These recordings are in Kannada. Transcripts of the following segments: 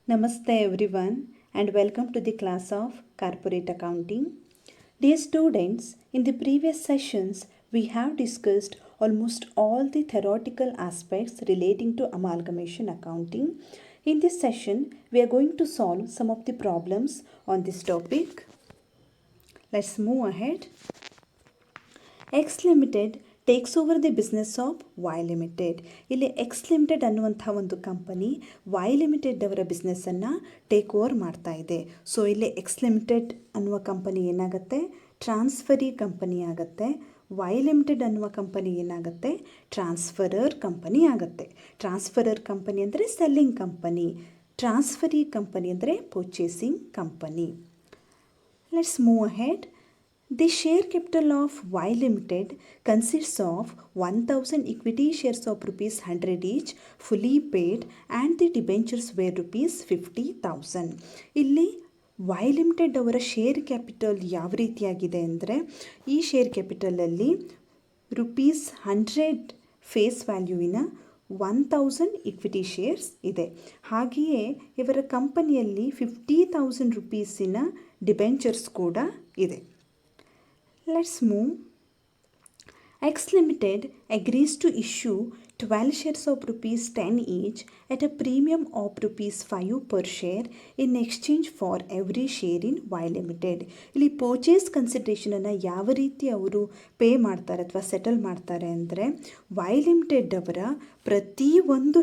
Namaste everyone and welcome to the class of Corporate Accounting. Dear students, in the previous sessions we have discussed almost all the theoretical aspects relating to amalgamation accounting. In this session we are going to solve some of the problems on this topic. Let's move ahead. X Limited takes over the business of Y limited. ಇಲ್ಲಿ ಎಕ್ಸ್ ಲಿಮಿಟೆಡ್ ಅನ್ನುವಂಥ ಒಂದು ಕಂಪನಿ ವೈ ಲಿಮಿಟೆಡ್ ಅವರ ಬಿಸ್ನೆಸ್ಸನ್ನು ಟೇಕ್ ಓವರ್ ಮಾಡ್ತಾ ಇದೆ. ಸೊ ಇಲ್ಲಿ ಎಕ್ಸ್ ಲಿಮಿಟೆಡ್ ಅನ್ನುವ ಕಂಪನಿ ಏನಾಗುತ್ತೆ, ಟ್ರಾನ್ಸ್ಫರಿ ಕಂಪನಿ ಆಗುತ್ತೆ. ವೈ ಲಿಮಿಟೆಡ್ ಅನ್ನುವ ಕಂಪನಿ ಏನಾಗುತ್ತೆ, ಟ್ರಾನ್ಸ್ಫರರ್ ಕಂಪನಿ ಆಗುತ್ತೆ. ಟ್ರಾನ್ಸ್ಫರರ್ ಕಂಪನಿ ಅಂದರೆ ಸೆಲ್ಲಿಂಗ್ ಕಂಪನಿ, ಟ್ರಾನ್ಸ್ಫರಿ ಕಂಪನಿ ಅಂದರೆ purchasing company. Let's move ahead. The share capital of Y Limited consists of 1000 equity shares of rupees 100 each fully paid and the debentures were rupees 50,000. ಇಲ್ಲಿ Y Limited ಅವರ ಶೇರ್ ಕ್ಯಾಪಿಟಲ್ ಯಾವ ರೀತಿಯಾಗಿದೆ ಅಂದರೆ, ಈ ಶೇರ್ ಕ್ಯಾಪಿಟಲಲ್ಲಿ rupees 100 ಫೇಸ್ ವ್ಯಾಲ್ಯೂವಿನ 1000 ಇಕ್ವಿಟಿ ಶೇರ್ಸ್ ಇದೆ. ಹಾಗೆಯೇ ಇವರ ಕಂಪನಿಯಲ್ಲಿ 50,000 ರುಪೀಸಿನ ಡಿಬೆಂಚರ್ಸ್ ಕೂಡ ಇದೆ. Let's move. X Limited agrees to issue 12 shares of rupees 10 each at a premium of rupees 5 per share in exchange for every share in Y Limited. ಇಲ್ಲಿ ಪರ್ಚೇಸ್ ಕನ್ಸಿಡರೇಷನನ್ನು ಯಾವ ರೀತಿ ಅವರು ಪೇ ಮಾಡ್ತಾರೆ ಅಥವಾ ಸೆಟಲ್ ಮಾಡ್ತಾರೆ ಅಂದರೆ, ವೈ ಲಿಮಿಟೆಡ್ ಅವರ ಪ್ರತಿಯೊಂದು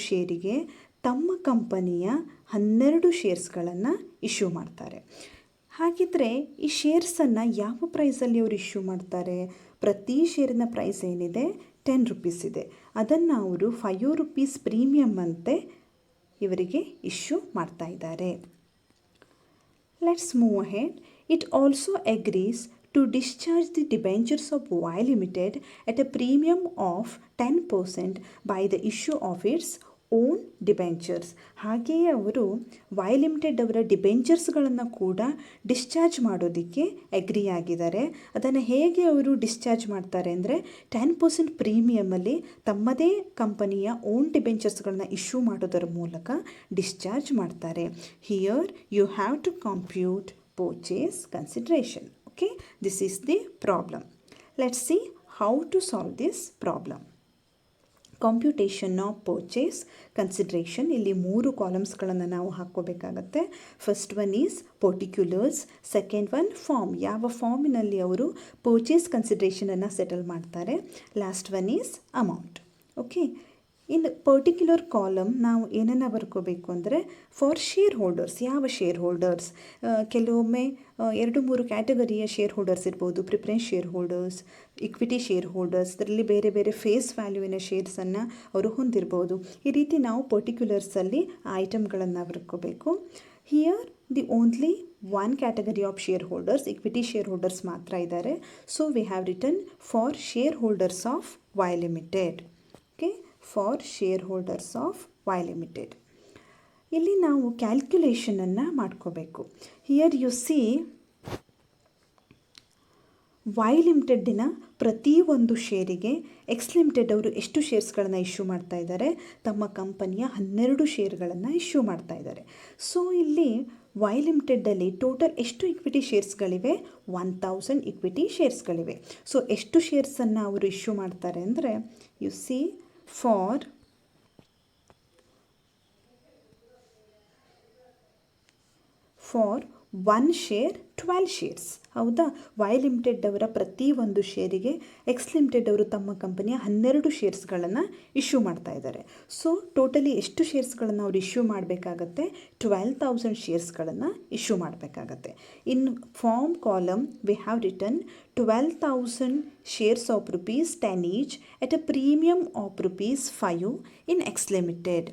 ಶೇರಿಗೆ ತಮ್ಮ ಕಂಪನಿಯ 12 ಶೇರ್ಸ್ಗಳನ್ನು ಇಶ್ಯೂ ಮಾಡ್ತಾರೆ. ಹಾಗಿದ್ರೆ ಈ ಶೇರ್ಸನ್ನು ಯಾವ ಪ್ರೈಸಲ್ಲಿ ಅವರು ಇಶ್ಯೂ ಮಾಡ್ತಾರೆ? ಪ್ರತಿ ಶೇರಿನ ಪ್ರೈಸ್ ಏನಿದೆ 10 ರುಪೀಸ್ ಇದೆ. ಅದನ್ನು ಅವರು 5 ರುಪೀಸ್ ಪ್ರೀಮಿಯಮ್ ಅಂತೆ ಇವರಿಗೆ ಇಶ್ಯೂ ಮಾಡ್ತಾ ಇದ್ದಾರೆ. Let's move ahead. It also agrees to discharge the debentures of Y Limited at a premium of 10% by the issue of its own debentures. ಹಾಗೆಯೇ ಅವರು ವೈ ಲಿಮಿಟೆಡ್ ಅವರ ಡಿಬೆಂಚರ್ಸ್ಗಳನ್ನು ಕೂಡ ಡಿಸ್ಚಾರ್ಜ್ ಮಾಡೋದಕ್ಕೆ ಅಗ್ರಿ ಆಗಿದ್ದಾರೆ. ಅದನ್ನು ಹೇಗೆ ಅವರು ಡಿಸ್ಚಾರ್ಜ್ ಮಾಡ್ತಾರೆ ಅಂದರೆ, 10% ಪ್ರೀಮಿಯಮಲ್ಲಿ ತಮ್ಮದೇ ಕಂಪನಿಯ ಓನ್ ಡಿಬೆಂಚರ್ಸ್ಗಳನ್ನ ಇಶ್ಯೂ ಮಾಡೋದರ ಮೂಲಕ ಡಿಸ್ಚಾರ್ಜ್ ಮಾಡ್ತಾರೆ. Here you have to compute purchase consideration. Okay, this is the problem. Let's see how to solve this problem. Computation of purchase consideration. ಇಲ್ಲಿ 3 ಕಾಲಮ್ಸ್ಗಳನ್ನು ನಾವು ಹಾಕ್ಕೋಬೇಕಾಗತ್ತೆ. First one is particulars, second one form, ಯಾವ ಫಾರ್ಮಿನಲ್ಲಿ ಅವರು ಪರ್ಚೇಸ್ ಕನ್ಸಿಡ್ರೇಷನನ್ನು ಸೆಟಲ್ ಮಾಡ್ತಾರೆ, last one is amount. Okay, in particular column ನಾವು ಏನನ್ನು ಬರ್ಕೋಬೇಕು ಅಂದರೆ, ಫಾರ್ ಶೇರ್ ಹೋಲ್ಡರ್ಸ್, ಯಾವ ಶೇರ್ ಹೋಲ್ಡರ್ಸ್, ಕೆಲವೊಮ್ಮೆ 2-3 ಕ್ಯಾಟಗರಿಯ ಶೇರ್ ಹೋಲ್ಡರ್ಸ್ ಇರ್ಬೋದು. Preference shareholders, equity share holders, ಇದರಲ್ಲಿ ಬೇರೆ ಬೇರೆ ಫೇಸ್ ವ್ಯಾಲ್ಯೂವಿನ ಶೇರ್ಸನ್ನು ಅವರು ಹೊಂದಿರ್ಬೋದು. ಈ ರೀತಿ ನಾವು ಪರ್ಟಿಕ್ಯುಲರ್ಸಲ್ಲಿ ಆ ಐಟಮ್ಗಳನ್ನು ಬರ್ಕೋಬೇಕು. Here the only one category of shareholders, equity share holders ಮಾತ್ರ ಇದ್ದಾರೆ. So we have written for share holders of Y limited. Okay, for share holders of Y limited. ಇಲ್ಲಿ ನಾವು ಕ್ಯಾಲ್ಕ್ಯುಲೇಷನನ್ನು ಮಾಡ್ಕೋಬೇಕು. ಹಿಯರ್ ಯು ಸಿ ವೈ ಲಿಮಿಟೆಡ್ಡಿನ ಪ್ರತಿಯೊಂದು ಶೇರಿಗೆ ಎಕ್ಸ್ ಲಿಮಿಟೆಡ್ ಅವರು ಎಷ್ಟು ಶೇರ್ಸ್ಗಳನ್ನು ಇಶ್ಯೂ ಮಾಡ್ತಾ ಇದ್ದಾರೆ, ತಮ್ಮ ಕಂಪನಿಯ 12 ಶೇರ್ಗಳನ್ನು ಇಶ್ಯೂ ಮಾಡ್ತಾ ಇದ್ದಾರೆ. ಸೊ ಇಲ್ಲಿ ವೈ ಲಿಮಿಟೆಡ್ಡಲ್ಲಿ ಟೋಟಲ್ ಎಷ್ಟು ಇಕ್ವಿಟಿ ಶೇರ್ಸ್ಗಳಿವೆ? 1000 ಇಕ್ವಿಟಿ ಶೇರ್ಸ್ಗಳಿವೆ. ಸೊ ಎಷ್ಟು ಶೇರ್ಸನ್ನು ಅವರು ಇಶ್ಯೂ ಮಾಡ್ತಾರೆ ಅಂದರೆ, you C for one share 12 shares. ಹೌದಾ? ವೈ ಲಿಮಿಟೆಡ್ ಅವರ ಪ್ರತಿಯೊಂದು ಶೇರಿಗೆ ಎಕ್ಸ್ ಲಿಮಿಟೆಡ್ ಅವರು ತಮ್ಮ ಕಂಪನಿಯ 12 ಶೇರ್ಸ್ಗಳನ್ನು ಇಶ್ಯೂ ಮಾಡ್ತಾ ಇದ್ದಾರೆ. ಸೊ ಟೋಟಲಿ ಎಷ್ಟು ಶೇರ್ಸ್ಗಳನ್ನು ಅವರು ಇಶ್ಯೂ ಮಾಡಬೇಕಾಗತ್ತೆ? 12,000 ಶೇರ್ಸ್ಗಳನ್ನು ಇಶ್ಯೂ ಮಾಡಬೇಕಾಗತ್ತೆ. In form column we have written 12,000 shares of rupees 10 each at a premium of rupees 5 in X Limited.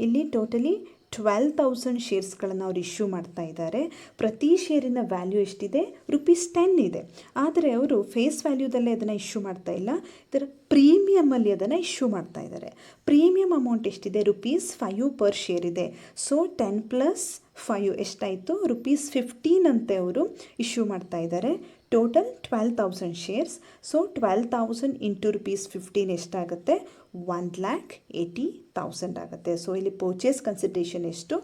ಇಲ್ಲಿ ಟೋಟಲಿ 12,000 ಶೇರ್ಸ್ಗಳನ್ನು ಅವರು ಇಶ್ಯೂ ಮಾಡ್ತಾ ಇದ್ದಾರೆ. ಪ್ರತಿ ಶೇರಿನ ವ್ಯಾಲ್ಯೂ ಎಷ್ಟಿದೆ? ₹10 ಇದೆ. ಆದರೆ ಅವರು ಫೇಸ್ ವ್ಯಾಲ್ಯೂದಲ್ಲೇ ಅದನ್ನು ಇಶ್ಯೂ ಮಾಡ್ತಾ ಇಲ್ಲ, ಇದರ ಪ್ರೀಮಿಯಮಲ್ಲಿ ಅದನ್ನು ಇಶ್ಯೂ ಮಾಡ್ತಾ ಇದ್ದಾರೆ. ಪ್ರೀಮಿಯಮ್ ಅಮೌಂಟ್ ಎಷ್ಟಿದೆ? ₹5 ಪರ್ ಶೇರ್ ಇದೆ. ಸೊ 10 + 5 ಎಷ್ಟಾಯಿತು? ₹15 ಅಂತೆ ಅವರು ಇಶ್ಯೂ ಮಾಡ್ತಾ ಇದ್ದಾರೆ. Total 12,000 shares. ಸೊ 12,000 ಇಂಟು ₹15 ಎಷ್ಟಾಗುತ್ತೆ? 1,80,000 ಆಗುತ್ತೆ. ಸೊ ಇಲ್ಲಿ ಪರ್ಚೇಸ್ ಕನ್ಸಿಡರೇಷನ್ ಎಷ್ಟು?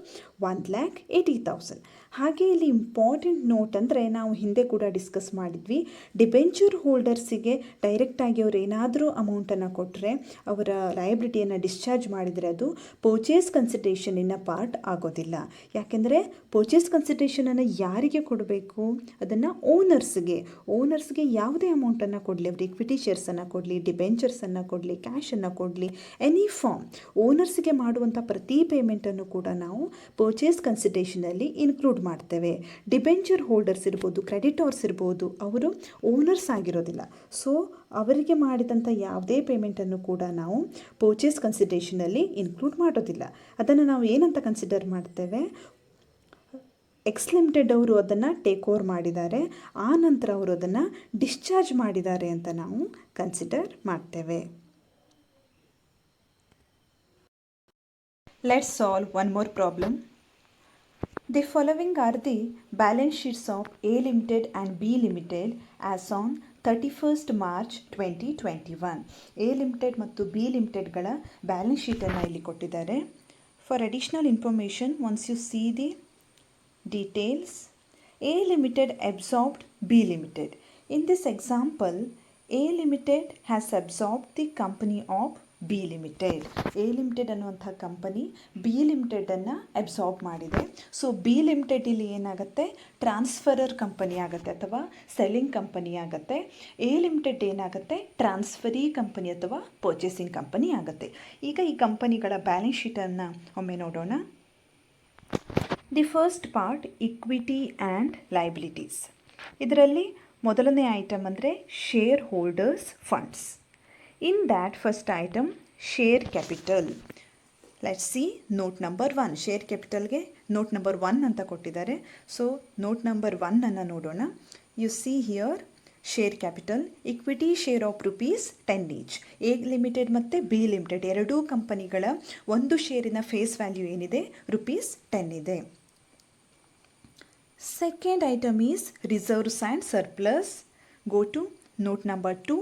1,80,000. ಹಾಗೆ ಇಲ್ಲಿ ಇಂಪಾರ್ಟೆಂಟ್ ನೋಟ್ ಅಂದರೆ ನಾವು ಹಿಂದೆ ಕೂಡ ಡಿಸ್ಕಸ್ ಮಾಡಿದ್ವಿ, ಡಿಬೆಂಚರ್ ಹೋಲ್ಡರ್ಸಿಗೆ ಡೈರೆಕ್ಟಾಗಿ ಅವರು ಏನಾದರೂ ಅಮೌಂಟನ್ನು ಕೊಟ್ಟರೆ, ಅವರ ಲಯಬಿಲಿಟಿಯನ್ನು ಡಿಸ್ಚಾರ್ಜ್ ಮಾಡಿದರೆ ಅದು ಪರ್ಚೇಸ್ ಕನ್ಸಿಡರೇಷನಿನ ಪಾರ್ಟ್ ಆಗೋದಿಲ್ಲ. ಯಾಕೆಂದರೆ ಪರ್ಚೇಸ್ ಕನ್ಸಿಡರೇಷನನ್ನು ಯಾರಿಗೆ ಕೊಡಬೇಕು? ಅದನ್ನು ಓನರ್ಸ್ಗೆ ಯಾವುದೇ ಅಮೌಂಟನ್ನು ಕೊಡಲಿ, ಅವರು ಇಕ್ವಿಟಿ ಶೇರ್ಸನ್ನು ಕೊಡಲಿ, ಡಿಬೆಂಚರ್ಸನ್ನು ಕೊಡಲಿ, ಕ್ಯಾಶನ್ನು ಕೊಡಲಿ, ಎನಿ ಫಾರ್ಮ್ ಓನರ್ಸ್ಗೆ ಮಾಡುವಂಥ ಪ್ರತಿ ಪೇಮೆಂಟನ್ನು ಕೂಡ ನಾವು ಪರ್ಚೇಸ್ ಕನ್ಸಿಡರೇಷನಲ್ಲಿ ಇನ್ಕ್ಲೂಡ್ ಮಾಡ್ತೇವೆ. ಡಿಬೆಂಚರ್ ಹೋಲ್ಡರ್ಸ್ ಇರ್ಬೋದು, ಕ್ರೆಡಿಟರ್ಸ್ ಇರ್ಬೋದು, ಅವರು ಓನರ್ಸ್ ಆಗಿರೋದಿಲ್ಲ. ಸೊ ಅವರಿಗೆ ಮಾಡಿದಂಥ ಯಾವುದೇ ಪೇಮೆಂಟನ್ನು ಕೂಡ ನಾವು ಪರ್ಚೇಸ್ ಕನ್ಸಿಡರೇಷನಲ್ಲಿ ಇನ್ಕ್ಲೂಡ್ ಮಾಡೋದಿಲ್ಲ. ಅದನ್ನು ನಾವು ಏನಂತ ಕನ್ಸಿಡರ್ ಮಾಡ್ತೇವೆ? ಎಕ್ಸ್ ಲಿಮಿಟೆಡ್ ಅವರು ಅದನ್ನು ಟೇಕ್ ಓವರ್ ಮಾಡಿದ್ದಾರೆ, ಆ ನಂತರ ಅವರು ಅದನ್ನು ಡಿಸ್ಚಾರ್ಜ್ ಮಾಡಿದ್ದಾರೆ ಅಂತ ನಾವು ಕನ್ಸಿಡರ್ ಮಾಡ್ತೇವೆ. Let's solve one more problem. The following are the balance sheets of A Limited and B Limited as on 31st March 2021. A Limited ಮತ್ತು B Limitedಗಳ ಬ್ಯಾಲೆನ್ಸ್ ಶೀಟನ್ನು ಇಲ್ಲಿ ಕೊಟ್ಟಿದ್ದಾರೆ. For additional information, once you see the details, A Limited absorbed B Limited. In this example, A Limited has absorbed the company of B limited. A limited ಅನ್ನುವಂಥ ಕಂಪನಿ ಬಿ ಲಿಮಿಟೆಡನ್ನು ಅಬ್ಸಾರ್ಬ್ ಮಾಡಿದೆ. ಸೊ ಬಿ ಲಿಮಿಟೆಡ್ ಇಲ್ಲಿ ಏನಾಗುತ್ತೆ? ಟ್ರಾನ್ಸ್ಫರರ್ ಕಂಪನಿ ಆಗುತ್ತೆ ಅಥವಾ ಸೆಲ್ಲಿಂಗ್ ಕಂಪನಿ ಆಗುತ್ತೆ. ಎ ಲಿಮಿಟೆಡ್ ಏನಾಗುತ್ತೆ? ಟ್ರಾನ್ಸ್ಫರಿ ಕಂಪನಿ ಅಥವಾ ಪರ್ಚೇಸಿಂಗ್ ಕಂಪನಿ ಆಗುತ್ತೆ. ಈಗ ಈ ಕಂಪನಿಗಳ ಬ್ಯಾಲೆನ್ಸ್ ಶೀಟನ್ನು ಒಮ್ಮೆ ನೋಡೋಣ. The first part equity and liabilities. ಇದರಲ್ಲಿ ಮೊದಲನೇ ಐಟಮ್ ಅಂದರೆ share holders funds. In that first item, share capital. Let's see note number 1. Share capitalಗೆ note number 1 ಅಂತ ಕೊಟ್ಟಿದ್ದಾರೆ. So note number 1 ಅನ್ನು ನೋಡೋಣ. You see here share capital, equity share of ₹10 each. A limited ಮತ್ತು ಬಿ ಲಿಮಿಟೆಡ್ ಎರಡೂ ಕಂಪನಿಗಳ ಒಂದು ಶೇರಿನ ಫೇಸ್ ವ್ಯಾಲ್ಯೂ ಏನಿದೆ? ₹10 ಇದೆ. Second item is reserves and surplus. Go to note number 2.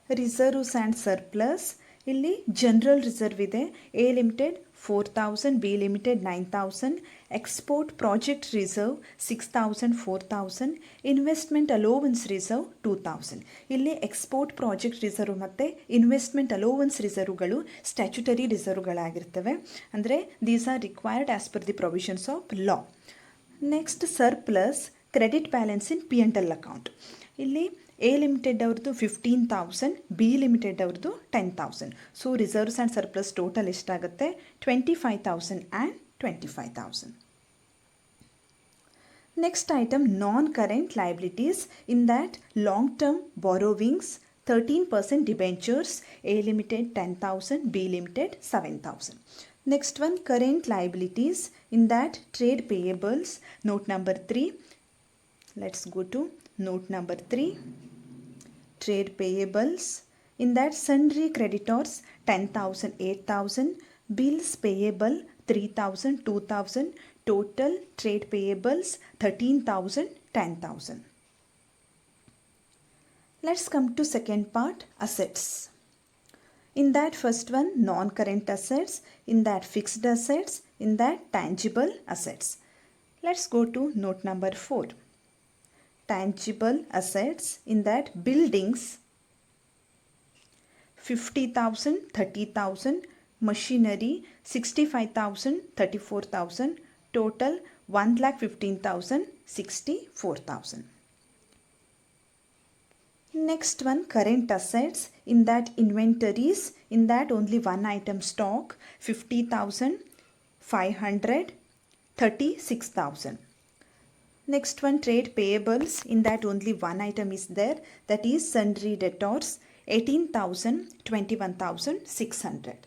Reserves and surplus. ಇಲ್ಲಿ ಜನರಲ್ ರಿಸರ್ವ್ ಇದೆ. A limited 4,000, B limited 9,000, export project reserve 6,000, 4,000, investment allowance reserve 2,000. ಇಲ್ಲಿ ಎಕ್ಸ್ಪೋರ್ಟ್ ಪ್ರಾಜೆಕ್ಟ್ ರಿಸರ್ವ್ ಮತ್ತು ಇನ್ವೆಸ್ಟ್ಮೆಂಟ್ ಅಲೋವೆನ್ಸ್ ರಿಸರ್ವ್ಗಳು ಸ್ಟ್ಯಾಚ್ಯುಟರಿ ರಿಸರ್ವ್ಗಳಾಗಿರ್ತವೆ. ಅಂದರೆ these are required as per the provisions of law. Next surplus, credit balance in P&L account. ಇಲ್ಲಿ ಎ ಲಿಮಿಟೆಡ್ ಅವ್ರದ್ದು 15,000, ಬಿ ಲಿಮಿಟೆಡ್ ಅವ್ರದ್ದು 10,000. So reserves and surplus total ಎಷ್ಟಾಗುತ್ತೆ? 25,000 and 25,000. Next item non current liabilities. In that long term borrowings 13% debentures. A limited 10,000, B limited 7,000. Next one current liabilities. In that trade payables. Note number 3. Let's go to note number 3. Trade payables. In that sundry creditors 10,000, 8,000. Bills payable 3,000, 2,000. Total trade payables 13,000, 10,000. Let's come to second part, assets. In that first one, non-current assets. In that fixed assets. In that tangible assets. Let's go to note number 4. Tangible assets. In that buildings 50,000, 30,000, machinery 65,000, 34,000, total 1,15,000, 64,000. Next one, current assets. In that inventories, in that only one item stock 50,000, 500, 36,000. Next one, trade payables. In that only one item is there, that is sundry debtors 18,000, 21,600.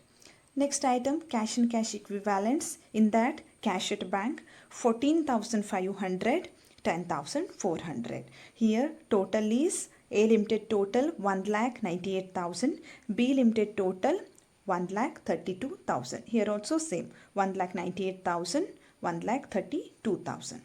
Next item, cash and cash equivalents. In that cash at bank 14,500, 10,400. Here total is A Limited total 1,98,000, B Limited total 1,32,000. Here also same 1,98,000, 1,32,000.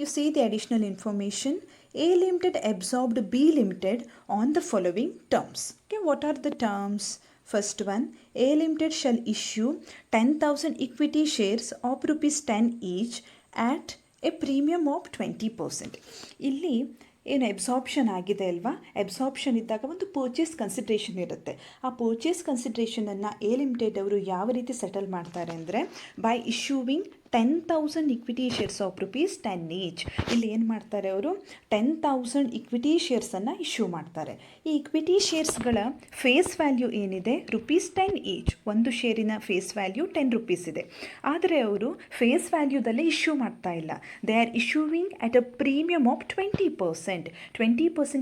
You see the additional information. A Limited absorbed B Limited on the following terms. Okay, what are the terms? First one, A Limited shall issue 10,000 equity shares of rupees 10 each at a premium of 20%. ಇಲ್ಲಿ ಏನು ಎಬ್ಸಾರ್ಪ್ಷನ್ ಆಗಿದೆ ಅಲ್ವಾ, ಎಬ್ಸಾರ್ಪ್ಷನ್ ಇದ್ದಾಗ ಒಂದು ಪರ್ಚೇಸ್ ಕನ್ಸಿಡ್ರೇಷನ್ ಇರುತ್ತೆ. ಆ ಪರ್ಚೇಸ್ ಕನ್ಸಿಡ್ರೇಷನನ್ನು ಎ ಲಿಮಿಟೆಡ್ ಅವರು ಯಾವ ರೀತಿ ಸೆಟಲ್ ಮಾಡ್ತಾರೆ ಅಂದರೆ by issuing 10,000 equity shares of rupees 10 each. ಇಲ್ಲಿ ಏನು ಮಾಡ್ತಾರೆ ಅವರು 10,000 ಇಕ್ವಿಟಿ ಶೇರ್ಸನ್ನು ಇಶ್ಯೂ ಮಾಡ್ತಾರೆ. ಈ ಇಕ್ವಿಟಿ ಶೇರ್ಸ್ಗಳ ಫೇಸ್ ವ್ಯಾಲ್ಯೂ ಏನಿದೆ rupees 10 ಈಚ್. ಒಂದು ಶೇರಿನ ಫೇಸ್ ವ್ಯಾಲ್ಯೂ 10 rupees ಇದೆ. ಆದರೆ ಅವರು ಫೇಸ್ ವ್ಯಾಲ್ಯೂದಲ್ಲೇ ಇಶ್ಯೂ ಮಾಡ್ತಾ ಇಲ್ಲ. They are issuing at a premium of 20%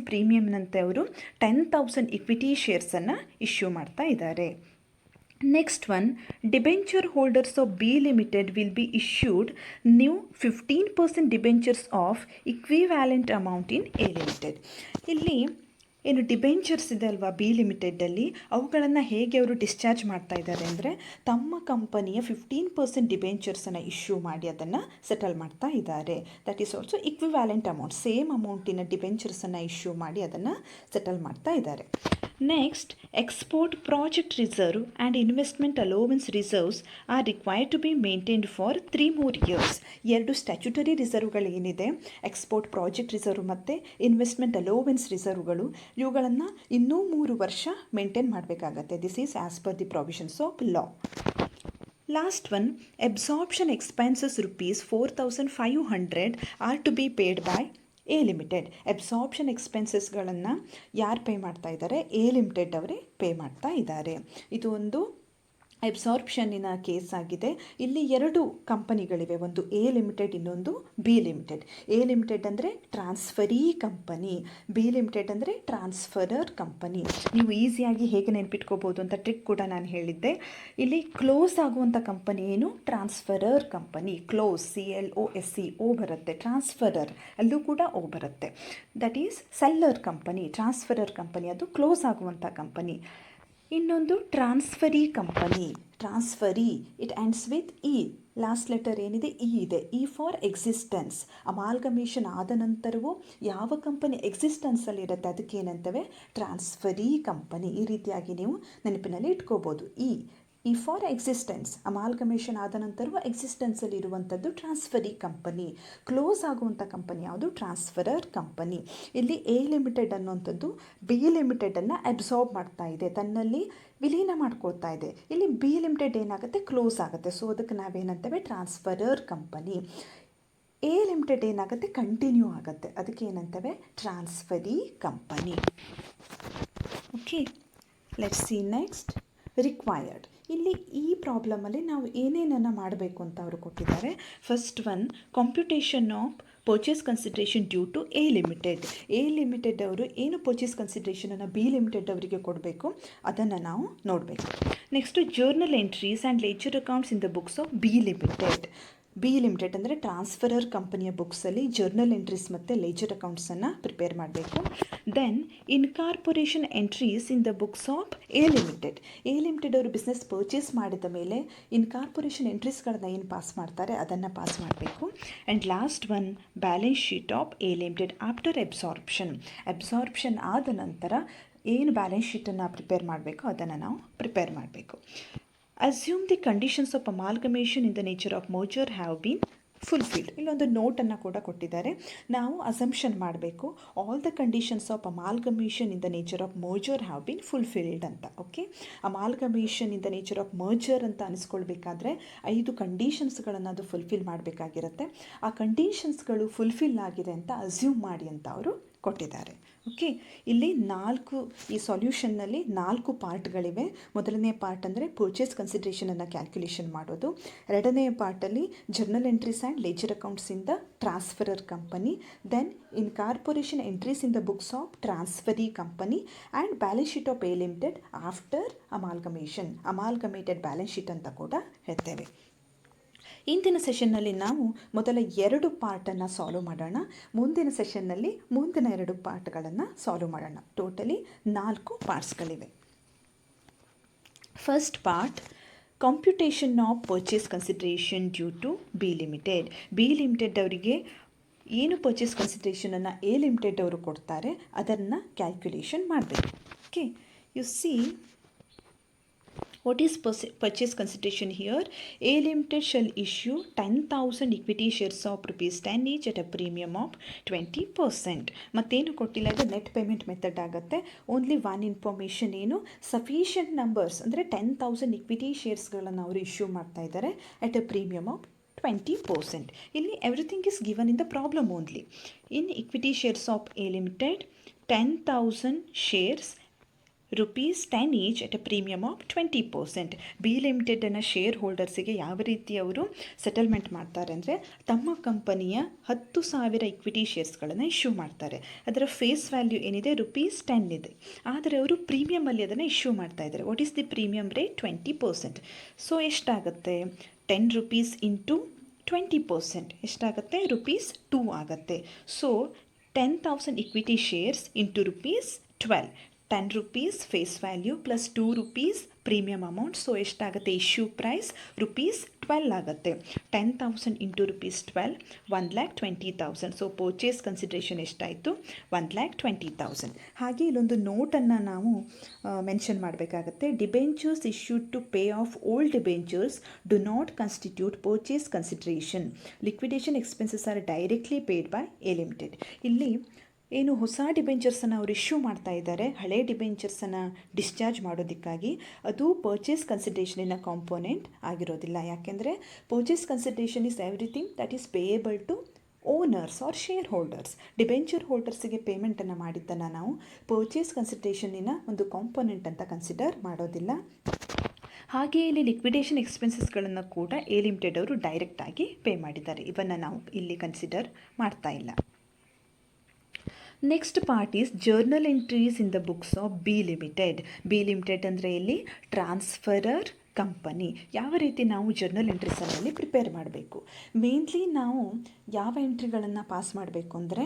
ಪ್ರೀಮಿಯಮ್ನಂತೆ ಅವರು 10,000 ಇಕ್ವಿಟಿ ಶೇರ್ಸನ್ನು ಇಶ್ಯೂ ಮಾಡ್ತಾ ಇದ್ದಾರೆ. Next one, debenture holders of B Limited will be issued new 15% debentures of equivalent amount in A Limited. ಇಲ್ಲಿ ಏನು ಡಿಬೆಂಚರ್ಸ್ ಇದೆ ಅಲ್ವಾ ಬಿ ಲಿಮಿಟೆಡಲ್ಲಿ, ಅವುಗಳನ್ನು ಹೇಗೆ ಅವರು ಡಿಸ್ಚಾರ್ಜ್ ಮಾಡ್ತಾ ಇದ್ದಾರೆ ಅಂದರೆ ತಮ್ಮ ಕಂಪನಿಯ 15% ಡಿಬೆಂಚರ್ಸನ್ನು ಇಶ್ಯೂ ಮಾಡಿ ಅದನ್ನು ಸೆಟಲ್ ಮಾಡ್ತಾ ಇದ್ದಾರೆ. That is also equivalent amount, same ಅಮೌಂಟಿನ ಡಿಬೆಂಚರ್ಸನ್ನು ಇಶ್ಯೂ ಮಾಡಿ ಅದನ್ನು ಸೆಟಲ್ ಮಾಡ್ತಾ ಇದ್ದಾರೆ. Next, export project reserve and investment allowance reserves are required to be maintained for 3 more years. 2 statutory ರಿಸರ್ವ್ಗಳು ಏನಿದೆ, ಎಕ್ಸ್ಪೋರ್ಟ್ ಪ್ರಾಜೆಕ್ಟ್ ರಿಸರ್ವ್ ಮತ್ತು ಇನ್ವೆಸ್ಟ್ಮೆಂಟ್ ಅಲೋವೆನ್ಸ್ ರಿಸರ್ವ್ಗಳು, ಇವುಗಳನ್ನು ಇನ್ನೂ 3 ವರ್ಷ ಮೇಂಟೈನ್ ಮಾಡಬೇಕಾಗತ್ತೆ. This is as per the provisions of law. Last one, absorption expenses rupees 4,500 are to be paid by A limited. Absorption ಎಕ್ಸ್ಪೆನ್ಸಸ್ಗಳನ್ನು ಯಾರು ಪೇ ಮಾಡ್ತಾ ಇದ್ದಾರೆ? ಎ ಲಿಮಿಟೆಡ್ ಅವರೇ ಪೇ ಮಾಡ್ತಾ ಇದ್ದಾರೆ. ಇದು ಒಂದು ಅಬ್ಸಾರ್ಪ್ಷನ್ನಿನ ಕೇಸ್ ಆಗಿದೆ. ಇಲ್ಲಿ 2 ಕಂಪನಿಗಳಿವೆ, ಒಂದು ಎ ಲಿಮಿಟೆಡ್, ಇನ್ನೊಂದು ಬಿ ಲಿಮಿಟೆಡ್. ಎ ಲಿಮಿಟೆಡ್ ಅಂದರೆ ಟ್ರಾನ್ಸ್ಫರೀ ಕಂಪನಿ, ಬಿ ಲಿಮಿಟೆಡ್ ಅಂದರೆ ಟ್ರಾನ್ಸ್ಫರರ್ ಕಂಪನಿ. ನೀವು ಈಸಿಯಾಗಿ ಹೇಗೆ ನೆನಪಿಟ್ಕೋಬೋದು ಅಂತ ಟ್ರಿಕ್ ಕೂಡ ನಾನು ಹೇಳಿದ್ದೆ. ಇಲ್ಲಿ ಕ್ಲೋಸ್ ಆಗುವಂಥ ಕಂಪನಿ ಏನು? Transferor company. Close, CLOSE, O ಬರುತ್ತೆ. ಟ್ರಾನ್ಸ್ಫರರ್, ಅಲ್ಲೂ ಕೂಡ ಓ ಬರುತ್ತೆ. That is seller company. Transferor company ಅದು ಕ್ಲೋಸ್ ಆಗುವಂಥ ಕಂಪನಿ. ಇನ್ನೊಂದು transferee company. Transferee, it ends with E. Last letter ಏನಿದೆ? ಇ ಇದೆ. E for existence. ಅಮಾಲ್ಗಮೇಷನ್ ಆದ ನಂತರವೂ ಯಾವ ಕಂಪನಿ ಎಕ್ಸಿಸ್ಟೆನ್ಸಲ್ಲಿ ಇರುತ್ತೆ ಅದಕ್ಕೆ ಏನಂತವೆ? ಟ್ರಾನ್ಸ್ಫರೀ ಕಂಪನಿ. ಈ ರೀತಿಯಾಗಿ ನೀವು ನೆನಪಿನಲ್ಲಿ ಇಟ್ಕೋಬೋದು. ಇ ಫಾರ್ ಎಕ್ಸಿಸ್ಟೆನ್ಸ್, ಅಮಾಲ್ಗಮೇಷನ್ ಆದ ನಂತರವೂ ಎಕ್ಸಿಸ್ಟೆನ್ಸಲ್ಲಿ ಇರುವಂಥದ್ದು ಟ್ರಾನ್ಸ್ಫರೀ ಕಂಪನಿ. ಕ್ಲೋಸ್ ಆಗುವಂಥ ಕಂಪನಿ ಯಾವುದು? Transferor company. ಇಲ್ಲಿ ಎ ಲಿಮಿಟೆಡ್ ಅನ್ನುವಂಥದ್ದು ಬಿ ಲಿಮಿಟೆಡನ್ನು ಅಬ್ಸಾರ್ಬ್ ಮಾಡ್ತಾ ಇದೆ, ತನ್ನಲ್ಲಿ ವಿಲೀನ ಮಾಡ್ಕೊಳ್ತಾ ಇದೆ. ಇಲ್ಲಿ ಬಿ ಲಿಮಿಟೆಡ್ ಏನಾಗುತ್ತೆ? ಕ್ಲೋಸ್ ಆಗುತ್ತೆ. ಸೊ ಅದಕ್ಕೆ ನಾವೇನಂತೇವೆ? Transferor company. ಎ ಲಿಮಿಟೆಡ್ ಏನಾಗುತ್ತೆ? ಕಂಟಿನ್ಯೂ ಆಗುತ್ತೆ. ಅದಕ್ಕೆ ಏನಂತೇವೆ? Transferee company. Okay, let's see next, required. ಇಲ್ಲಿ ಈ ಪ್ರಾಬ್ಲಮಲ್ಲಿ ನಾವು ಏನೇನನ್ನು ಮಾಡಬೇಕು ಅಂತ ಅವರು ಕೊಟ್ಟಿದ್ದಾರೆ. First one, computation of purchase consideration due to A limited. A Limited ಅವರು ಏನು ಪರ್ಚೇಸ್ ಕನ್ಸಿಡ್ರೇಷನನ್ನು ಬಿ ಲಿಮಿಟೆಡ್ ಅವರಿಗೆ ಕೊಡಬೇಕು ಅದನ್ನು ನಾವು ನೋಡಬೇಕು. Next, journal entries and ledger accounts in the books of B limited. B limited ಅಂದರೆ ಟ್ರಾನ್ಸ್ಫರರ್ ಕಂಪನಿಯ ಬುಕ್ಸಲ್ಲಿ ಜರ್ನಲ್ ಎಂಟ್ರೀಸ್ ಮತ್ತು ಲೆಜರ್ ಅಕೌಂಟ್ಸನ್ನು ಪ್ರಿಪೇರ್ ಮಾಡಬೇಕು. Then incorporation entries in the books of A limited. A Limited ಅವರು ಬಿಸ್ನೆಸ್ ಪರ್ಚೇಸ್ ಮಾಡಿದ ಮೇಲೆ ಇನ್ಕಾರ್ಪೊರೇಷನ್ ಎಂಟ್ರೀಸ್ಗಳನ್ನ ಏನು ಪಾಸ್ ಮಾಡ್ತಾರೆ ಅದನ್ನು ಪಾಸ್ ಮಾಡಬೇಕು. And last one, balance sheet of A limited after absorption. Absorption ಆದ ನಂತರ ಏನು ಬ್ಯಾಲೆನ್ಸ್ ಶೀಟನ್ನು ಪ್ರಿಪೇರ್ ಮಾಡಬೇಕು ಅದನ್ನು ನಾವು ಪ್ರಿಪೇರ್ ಮಾಡಬೇಕು. Assume the conditions of amalgamation in the nature of merger have been fulfilled. ಇಲ್ಲೊಂದು ನೋಟನ್ನು ಕೂಡ ಕೊಟ್ಟಿದ್ದಾರೆ. ನಾವು ಅಸಂಪ್ಷನ್ ಮಾಡಬೇಕು, all the conditions of amalgamation in the nature of merger have been fulfilled ಅಂತ. Okay, amalgamation in the nature of merger ಅಂತ ಅನಿಸ್ಕೊಳ್ಬೇಕಾದ್ರೆ 5 ಕಂಡೀಷನ್ಸ್ಗಳನ್ನು ಅದು ಫುಲ್ಫಿಲ್ ಮಾಡಬೇಕಾಗಿರುತ್ತೆ. ಆ ಕಂಡೀಷನ್ಸ್ಗಳು ಫುಲ್ಫಿಲ್ ಆಗಿದೆ ಅಂತ ಅಸ್ಯೂಮ್ ಮಾಡಿ ಅಂತ ಅವರು ಕೊಟ್ಟಿದ್ದಾರೆ. ಓಕೆ, ಇಲ್ಲಿ 4 ಈ ಸೊಲ್ಯೂಷನ್ನಲ್ಲಿ 4 ಪಾರ್ಟ್ಗಳಿವೆ. ಮೊದಲನೇ ಪಾರ್ಟ್ ಅಂದರೆ ಪರ್ಚೇಸ್ ಕನ್ಸಿಡ್ರೇಷನನ್ನು ಕ್ಯಾಲ್ಕುಲೇಷನ್ ಮಾಡೋದು. ಎರಡನೆಯ ಪಾರ್ಟಲ್ಲಿ journal entries and ledger accounts in the transferor company. Then incorporation entries in the books of transferee company and balance sheet of A limited after amalgamation. Amalgamated balance sheet ಅಂತ ಕೂಡ ಹೇಳ್ತೇವೆ. ಇಂದಿನ ಸೆಷನ್ನಲ್ಲಿ ನಾವು ಮೊದಲ 2 ಪಾರ್ಟನ್ನು ಸಾಲ್ವ್ ಮಾಡೋಣ. ಮುಂದಿನ ಸೆಷನ್ನಲ್ಲಿ ಮುಂದಿನ 2 ಪಾರ್ಟ್ಗಳನ್ನು ಸಾಲ್ವ್ ಮಾಡೋಣ. ಟೋಟಲಿ 4 ಪಾರ್ಟ್ಸ್ಗಳಿವೆ. First part, computation of purchase consideration due to B limited. B limited ಅವರಿಗೆ ಏನು ಪರ್ಚೇಸ್ ಕನ್ಸಿಡರೇಷನನ್ನು ಎ ಲಿಮಿಟೆಡ್ ಅವರು ಕೊಡ್ತಾರೆ ಅದನ್ನು ಕ್ಯಾಲ್ಕ್ಯುಲೇಷನ್ ಮಾಡಬೇಕು. Okay, U C what is purchase consideration here? A Limited shall issue 10,000 equity shares of rupees 10 each at a premium of 20%. ಮತ್ತೇನು ಕೊಟ್ಟಿಲ್ಲ, ಇದು ನೆಟ್ ಪೇಮೆಂಟ್ ಮೆಥಡ್ ಆಗುತ್ತೆ. ಓನ್ಲಿ ಒನ್ ಇನ್ಫಾರ್ಮೇಷನ್ ಏನು, ಸಫಿಷಿಯಂಟ್ ನಂಬರ್ಸ್ ಅಂದರೆ 10,000 ಇಕ್ವಿಟಿ ಶೇರ್ಸ್ಗಳನ್ನು ಅವರು ಇಶ್ಯೂ ಮಾಡ್ತಾ ಇದ್ದಾರೆ ಅಟ್ ಅ ಪ್ರೀಮಿಯಮ್ ಆಫ್ 20%. ಇಲ್ಲಿ everything is given in the problem only. In equity shares of A limited 10,000 shares rupees 10 each at a premium of 20%. B ಲಿಮಿಟೆಡನ್ನು ಶೇರ್ ಹೋಲ್ಡರ್ಸಿಗೆ ಯಾವ ರೀತಿ ಅವರು ಸೆಟಲ್ಮೆಂಟ್ ಮಾಡ್ತಾರೆ ಅಂದರೆ, ತಮ್ಮ ಕಂಪನಿಯ 10,000 ಇಕ್ವಿಟಿ ಶೇರ್ಸ್ಗಳನ್ನು ಇಶ್ಯೂ ಮಾಡ್ತಾರೆ. ಅದರ ಫೇಸ್ ವ್ಯಾಲ್ಯೂ ಏನಿದೆ ₹10 ಇದೆ, ಆದರೆ ಅವರು ಪ್ರೀಮಿಯಮಲ್ಲಿ ಅದನ್ನು ಇಶ್ಯೂ ಮಾಡ್ತಾ ಇದ್ದಾರೆ. What is the premium rate? 20%. So ಎಷ್ಟಾಗುತ್ತೆ? 10 rupees ಇಂಟು 20% ಎಷ್ಟಾಗುತ್ತೆ? ₹2 ಆಗುತ್ತೆ. So 10,000 equity shares into ₹12, 10 rupees face value plus ₹2 premium amount. So ಎಷ್ಟಾಗುತ್ತೆ? ಇಶ್ಯೂ ಪ್ರೈಸ್ ₹12 ಆಗುತ್ತೆ. 10,000 ಇಂಟು ₹12, 1,20,000. ಸೊ ಪರ್ಚೇಸ್ ಕನ್ಸಿಡ್ರೇಷನ್ ಎಷ್ಟಾಯಿತು? 1,20,000. ಹಾಗೆ ಇಲ್ಲೊಂದು ನೋಟನ್ನು ನಾವು ಮೆನ್ಷನ್ ಮಾಡಬೇಕಾಗತ್ತೆ. Debentures issued to pay off old debentures do not constitute purchase consideration. Liquidation expenses are directly paid by A Limited. ಇಲ್ಲಿ ಏನು ಹೊಸ ಡಿಬೆಂಚರ್ಸನ್ನು ಅವರು ಇಶ್ಯೂ ಮಾಡ್ತಾ ಇದ್ದಾರೆ, ಹಳೆ ಡಿಬೆಂಚರ್ಸನ್ನು ಡಿಸ್ಚಾರ್ಜ್ ಮಾಡೋದಕ್ಕಾಗಿ, ಅದು ಪರ್ಚೇಸ್ ಕನ್ಸಿಡ್ರೇಷನಿನ ಕಾಂಪೋನೆಂಟ್ ಆಗಿರೋದಿಲ್ಲ. ಯಾಕೆಂದರೆ purchase consideration is everything that is payable to owners are shareholders. Debenture ಹೋಲ್ಡರ್ಸಿಗೆ ಪೇಮೆಂಟನ್ನು ಮಾಡಿದ್ದನ್ನು ನಾವು ಪರ್ಚೇಸ್ ಕನ್ಸಿಡ್ರೇಷನಿನ ಒಂದು ಕಾಂಪೋನೆಂಟ್ ಅಂತ ಕನ್ಸಿಡರ್ ಮಾಡೋದಿಲ್ಲ. ಹಾಗೆ ಇಲ್ಲಿ ಲಿಕ್ವಿಡೇಷನ್ ಎಕ್ಸ್ಪೆನ್ಸಸ್ಗಳನ್ನು ಕೂಡ ಎ ಲಿಮಿಟೆಡ್ ಅವರು ಡೈರೆಕ್ಟಾಗಿ ಪೇ ಮಾಡಿದ್ದಾರೆ. ಇವನ್ನು ನಾವು ಇಲ್ಲಿ ಕನ್ಸಿಡರ್ ಮಾಡ್ತಾ ಇಲ್ಲ. Next part is journal entries in the books of B limited. B limited ಅಂದರೆ ಇಲ್ಲಿ ಟ್ರಾನ್ಸ್ಫರರ್ ಕಂಪನಿ. ಯಾವ ರೀತಿ ನಾವು ಜರ್ನಲ್ ಎಂಟ್ರೀಸಲ್ಲಿ ಪ್ರಿಪೇರ್ ಮಾಡಬೇಕು? ಮೇನ್ಲಿ ನಾವು ಯಾವ ಎಂಟ್ರಿಗಳನ್ನು ಪಾಸ್ ಮಾಡಬೇಕು ಅಂದರೆ,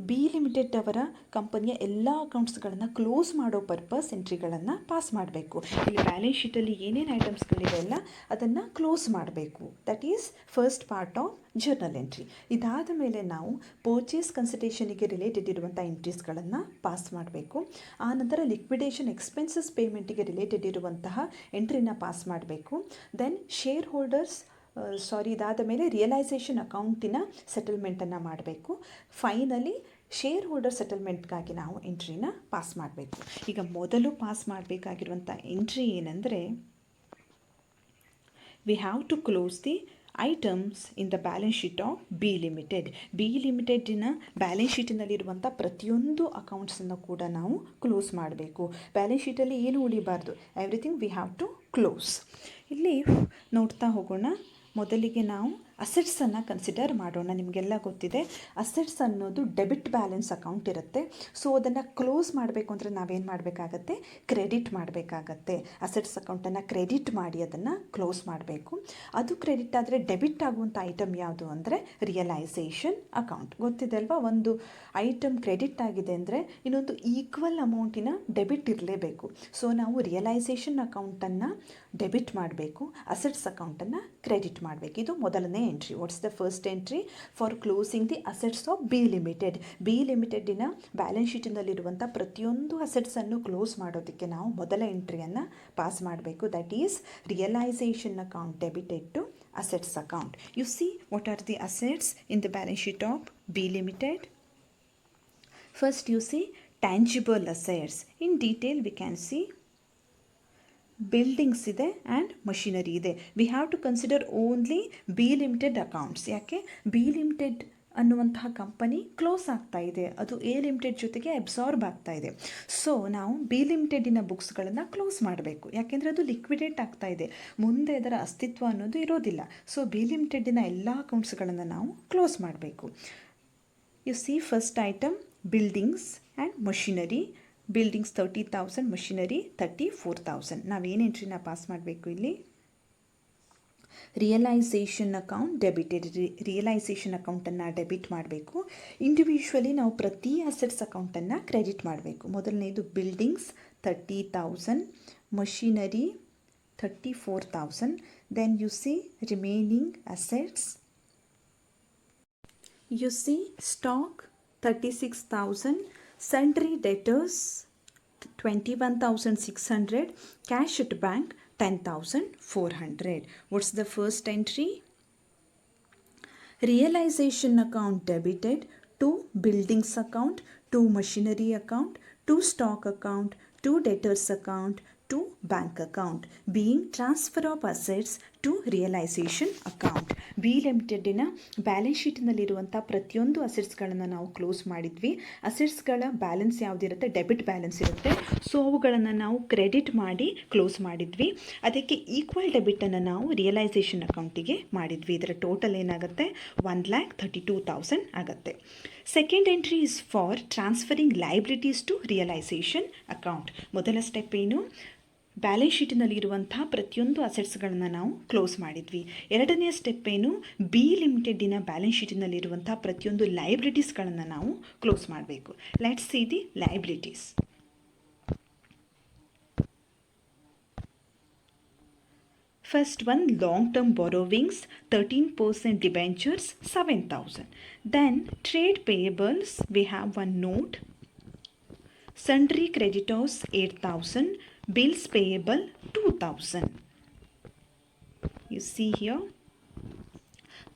ಬಿ ಲಿಮಿಟೆಡ್ ಅವರ ಕಂಪನಿಯ ಎಲ್ಲ ಅಕೌಂಟ್ಸ್ಗಳನ್ನು ಕ್ಲೋಸ್ ಮಾಡೋ ಪರ್ಪಸ್ ಎಂಟ್ರಿಗಳನ್ನು ಪಾಸ್ ಮಾಡಬೇಕು. ಇಲ್ಲಿ ಬ್ಯಾಲೆನ್ಸ್ ಶೀಟಲ್ಲಿ ಏನೇನು ಐಟಮ್ಸ್ಗಳಿವೆ ಅಲ್ಲ ಅದನ್ನು ಕ್ಲೋಸ್ ಮಾಡಬೇಕು. That is first part of journal entry. ಇದಾದ ಮೇಲೆ ನಾವು ಪರ್ಚೇಸ್ ಕನ್ಸಿಡರೇಷನಿಗೆ ರಿಲೇಟೆಡ್ ಇರುವಂಥ ಎಂಟ್ರೀಸ್ಗಳನ್ನು ಪಾಸ್ ಮಾಡಬೇಕು. ಆನಂತರ ಲಿಕ್ವಿಡೇಷನ್ ಎಕ್ಸ್ಪೆನ್ಸಸ್ ಪೇಮೆಂಟಿಗೆ ರಿಲೇಟೆಡ್ ಇರುವಂತಹ ಎಂಟ್ರಿನ ಪಾಸ್ ಮಾಡಬೇಕು. ದೆನ್ ಶೇರ್ ಹೋಲ್ಡರ್ಸ್ ಇದಾದ ಮೇಲೆ ರಿಯಲೈಸೇಷನ್ ಅಕೌಂಟಿನ ಸೆಟಲ್ಮೆಂಟನ್ನು ಮಾಡಬೇಕು. ಫೈನಲಿ ಶೇರ್ ಹೋಲ್ಡರ್ ಸೆಟಲ್ಮೆಂಟ್ಗಾಗಿ ನಾವು ಎಂಟ್ರಿನ ಪಾಸ್ ಮಾಡಬೇಕು. ಈಗ ಮೊದಲು ಪಾಸ್ ಮಾಡಬೇಕಾಗಿರುವಂಥ ಎಂಟ್ರಿ ಏನಂದರೆ, we have to close the items in the balance sheet of B limited. B ಲಿಮಿಟೆಡಿನ ಬ್ಯಾಲೆನ್ಸ್ ಶೀಟಿನಲ್ಲಿರುವಂಥ ಪ್ರತಿಯೊಂದು ಅಕೌಂಟ್ಸನ್ನು ಕೂಡ ನಾವು ಕ್ಲೋಸ್ ಮಾಡಬೇಕು. ಬ್ಯಾಲೆನ್ಸ್ ಶೀಟಲ್ಲಿ ಏನು ಉಳಿಬಾರ್ದು, everything we have to close. ಇಲ್ಲಿ ನೋಡ್ತಾ ಹೋಗೋಣ. ಮೊದಲಿಗೆ ನಾವು ಅಸೆಟ್ಸನ್ನು ಕನ್ಸಿಡರ್ ಮಾಡೋಣ. ನಿಮಗೆಲ್ಲ ಗೊತ್ತಿದೆ, ಅಸೆಟ್ಸ್ ಅನ್ನೋದು ಡೆಬಿಟ್ ಬ್ಯಾಲೆನ್ಸ್ ಅಕೌಂಟ್ ಇರುತ್ತೆ. ಸೊ ಅದನ್ನು ಕ್ಲೋಸ್ ಮಾಡಬೇಕು ಅಂದರೆ ನಾವೇನು ಮಾಡಬೇಕಾಗತ್ತೆ? ಕ್ರೆಡಿಟ್ ಮಾಡಬೇಕಾಗತ್ತೆ. ಅಸೆಟ್ಸ್ ಅಕೌಂಟನ್ನು ಕ್ರೆಡಿಟ್ ಮಾಡಿ ಅದನ್ನು ಕ್ಲೋಸ್ ಮಾಡಬೇಕು. ಅದು ಕ್ರೆಡಿಟ್ ಆದರೆ ಡೆಬಿಟ್ ಆಗುವಂಥ ಐಟಮ್ ಯಾವುದು ಅಂದರೆ ರಿಯಲೈಸೇಷನ್ ಅಕೌಂಟ್. ಗೊತ್ತಿದೆ ಅಲ್ವಾ? ಒಂದು ಐಟಮ್ ಕ್ರೆಡಿಟ್ ಆಗಿದೆ ಅಂದರೆ ಇನ್ನೊಂದು ಈಕ್ವಲ್ ಅಮೌಂಟಿನ ಡೆಬಿಟ್ ಇರಲೇಬೇಕು. ಸೊ ನಾವು ರಿಯಲೈಸೇಷನ್ ಅಕೌಂಟನ್ನು ಡೆಬಿಟ್ ಮಾಡಬೇಕು, ಅಸೆಟ್ಸ್ ಅಕೌಂಟನ್ನು ಕ್ರೆಡಿಟ್ ಮಾಡಬೇಕು. ಇದು ಮೊದಲನೇ entry. What's the first entry for closing the assets of B limited? B ಲಿಮಿಟೆಡಿನ ಬ್ಯಾಲೆನ್ಸ್ ಶೀಟಿನಲ್ಲಿರುವಂಥ ಪ್ರತಿಯೊಂದು ಅಸೆಟ್ಸನ್ನು ಕ್ಲೋಸ್ ಮಾಡೋದಕ್ಕೆ ನಾವು ಮೊದಲ ಎಂಟ್ರಿಯನ್ನು ಪಾಸ್ ಮಾಡಬೇಕು. That is realisation account debited to assets account. You see what are the assets in the balance sheet of B Limited? First you see tangible assets. In detail we can see buildings ಇದೆ ಆ್ಯಂಡ್ ಮಷಿನರಿ ಇದೆ. We have to consider only B Limited accounts. ಯಾಕೆ? ಬಿ ಲಿಮಿಟೆಡ್ ಅನ್ನುವಂತಹ ಕಂಪನಿ ಕ್ಲೋಸ್ ಆಗ್ತಾ ಇದೆ, ಅದು ಎ ಲಿಮಿಟೆಡ್ ಜೊತೆಗೆ ಅಬ್ಸಾರ್ಬ್ ಆಗ್ತಾ ಇದೆ. ಸೊ ನಾವು ಬಿ ಲಿಮಿಟೆಡಿನ ಬುಕ್ಸ್ಗಳನ್ನು ಕ್ಲೋಸ್ ಮಾಡಬೇಕು. ಯಾಕೆಂದರೆ ಅದು ಲಿಕ್ವಿಡೇಟ್ ಆಗ್ತಾ ಇದೆ, ಮುಂದೆ ಅದರ ಅಸ್ತಿತ್ವ ಅನ್ನೋದು ಇರೋದಿಲ್ಲ. ಸೊ ಬಿ ಲಿಮಿಟೆಡಿನ ಎಲ್ಲ ಅಕೌಂಟ್ಸ್ಗಳನ್ನು ನಾವು ಕ್ಲೋಸ್ ಮಾಡಬೇಕು. You see first item buildings and machinery. Buildings 30,000, machinery 34,000. ನಾವೇನು ಎಂಟ್ರಿನ ಪಾಸ್ ಮಾಡಬೇಕು ಇಲ್ಲಿ? Realisation account debited. ರಿಯಲೈಸೇಷನ್ ಅಕೌಂಟನ್ನು ಡೆಬಿಟ್ ಮಾಡಬೇಕು. ಇಂಡಿವಿಜುವಲಿ ನಾವು ಪ್ರತಿ ಅಸೆಟ್ಸ್ ಅಕೌಂಟನ್ನು ಕ್ರೆಡಿಟ್ ಮಾಡಬೇಕು. ಮೊದಲನೇದು buildings 30,000, machinery 34,000. Then you see remaining assets. You see, stock 36,000, sundry debtors 21,600, cash at bank 10,400. What's the first entry? Realization account debited to buildings account, to machinery account, to stock account, to debtors account, to bank account, being transfer of assets to realization account. B ಲಿಮಿಟೆಡಿನ ಬ್ಯಾಲೆನ್ಸ್ ಶೀಟ್ನಲ್ಲಿರುವಂಥ ಪ್ರತಿಯೊಂದು ಅಸೆಟ್ಸ್ಗಳನ್ನು ನಾವು ಕ್ಲೋಸ್ ಮಾಡಿದ್ವಿ. ಅಸೆಟ್ಸ್ಗಳ ಬ್ಯಾಲೆನ್ಸ್ ಯಾವುದಿರುತ್ತೆ, ಡೆಬಿಟ್ ಬ್ಯಾಲೆನ್ಸ್ ಇರುತ್ತೆ. ಸೊ ಅವುಗಳನ್ನು ನಾವು ಕ್ರೆಡಿಟ್ ಮಾಡಿ ಕ್ಲೋಸ್ ಮಾಡಿದ್ವಿ. ಅದಕ್ಕೆ ಈಕ್ವಲ್ ಡೆಬಿಟನ್ನು ನಾವು ರಿಯಲೈಸೇಷನ್ ಅಕೌಂಟಿಗೆ ಮಾಡಿದ್ವಿ. ಇದರ ಟೋಟಲ್ ಏನಾಗುತ್ತೆ, 1,32,000 ಆಗುತ್ತೆ. Second entry is for transferring liabilities to realisation account. ಮೊದಲ ಸ್ಟೆಪ್ ಏನು, ಬ್ಯಾಲೆನ್ಸ್ ಶೀಟಿನಲ್ಲಿರುವಂಥ ಪ್ರತಿಯೊಂದು ಅಸೆಟ್ಸ್ಗಳನ್ನು ನಾವು ಕ್ಲೋಸ್ ಮಾಡಿದ್ವಿ. ಎರಡನೇ ಸ್ಟೆಪ್ ಏನು, ಬಿ ಲಿಮಿಟೆಡಿನ ಬ್ಯಾಲೆನ್ಸ್ ಶೀಟಿನಲ್ಲಿರುವಂಥ ಪ್ರತಿಯೊಂದು ಲೈಬಿಲಿಟೀಸ್ಗಳನ್ನು ನಾವು ಕ್ಲೋಸ್ ಮಾಡಬೇಕು. Let's see the liabilities. First one, long-term borrowings, 13% debentures, 7,000. Then trade payables, we have one note. Sundry creditors, 8,000. Bills payable, 2,000. You see here,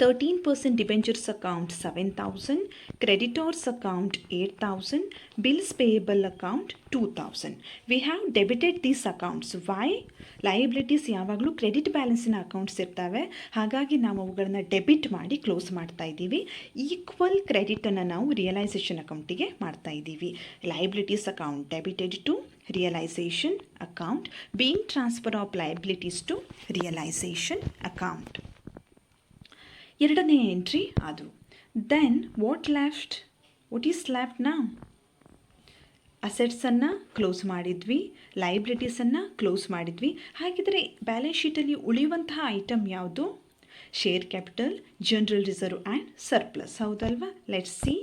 13% debentures account 7,000, creditors account 8,000, bills payable account 2,000. We have debited these accounts. Why? Liabilities ಯಾವಾಗಲೂ ಕ್ರೆಡಿಟ್ ಬ್ಯಾಲೆನ್ಸಿನ ಅಕೌಂಟ್ಸ್ ಇರ್ತವೆ, ಹಾಗಾಗಿ ನಾವು ಅವುಗಳನ್ನು ಡೆಬಿಟ್ ಮಾಡಿ ಕ್ಲೋಸ್ ಮಾಡ್ತಾ ಇದ್ದೀವಿ. ಈಕ್ವಲ್ ಕ್ರೆಡಿಟನ್ನು ನಾವು ರಿಯಲೈಸೇಷನ್ ಅಕೌಂಟಿಗೆ ಮಾಡ್ತಾ ಇದ್ದೀವಿ. Liabilities account debited to realisation account, being transfer of liabilities to realisation account. ಎರಡನೇ ಎಂಟ್ರಿ ಅದು. ದೆನ್ ವಾಟ್ ಈಸ್ ಲೆಫ್ಟ್ ನಾ? ಅಸೆಟ್ಸನ್ನು ಕ್ಲೋಸ್ ಮಾಡಿದ್ವಿ, ಲೈಬಿಲಿಟೀಸನ್ನು ಕ್ಲೋಸ್ ಮಾಡಿದ್ವಿ. ಹಾಗಿದ್ರೆ ಬ್ಯಾಲೆನ್ಸ್ ಶೀಟಲ್ಲಿ ಉಳಿಯುವಂತಹ ಐಟಮ್ ಯಾವುದು? Share capital, general reserve and surplus, ಹೌದಲ್ವಾ? Let's see.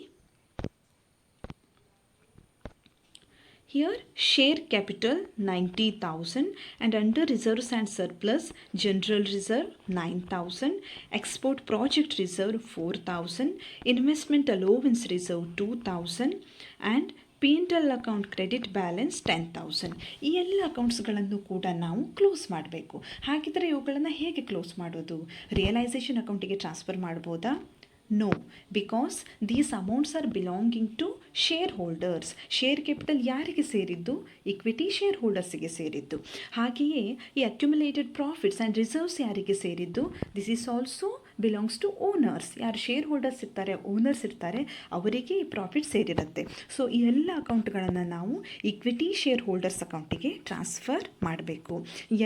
Here share capital 90,000 and under reserves and surplus general reserve 9,000, export project reserve 4,000, investment allowance reserve 2,000 and P&L account credit balance 10,000. ಈ ಎಲ್ಲ ಅಕೌಂಟ್ಸ್ಗಳನ್ನು ಕೂಡ ನಾವು ಕ್ಲೋಸ್ ಮಾಡಬೇಕು. ಹಾಗಿದ್ದರೆ ಇವುಗಳನ್ನು ಹೇಗೆ ಕ್ಲೋಸ್ ಮಾಡೋದು? ರಿಯಲೈಸೇಷನ್ ಅಕೌಂಟಿಗೆ ಟ್ರಾನ್ಸ್ಫರ್ ಮಾಡ್ಬೋದಾ? No, because these amounts are belonging to shareholders. Share capital ಯಾರಿಗೆ ಸೇರಿದ್ದು? ಇಕ್ವಿಟಿ ಶೇರ್ ಹೋಲ್ಡರ್ಸಿಗೆ ಸೇರಿದ್ದು. ಹಾಗೆಯೇ ಈ ಅಕ್ಯುಮುಲೇಟೆಡ್ ಪ್ರಾಫಿಟ್ಸ್ ಆ್ಯಂಡ್ ರಿಸರ್ವ್ಸ್ ಯಾರಿಗೆ ಸೇರಿದ್ದು? This is also belongs to owners. ಯಾರು ಶೇರ್ ಹೋಲ್ಡರ್ಸ್ ಇರ್ತಾರೆ, ಓನರ್ಸ್ ಇರ್ತಾರೆ, ಅವರಿಗೆ ಈ ಪ್ರಾಫಿಟ್ ಸೇರಿರುತ್ತೆ. ಸೊ ಈ ಎಲ್ಲ ಅಕೌಂಟ್ಗಳನ್ನು ನಾವು ಇಕ್ವಿಟಿ ಶೇರ್ ಹೋಲ್ಡರ್ಸ್ ಅಕೌಂಟಿಗೆ ಟ್ರಾನ್ಸ್ಫರ್ ಮಾಡಬೇಕು.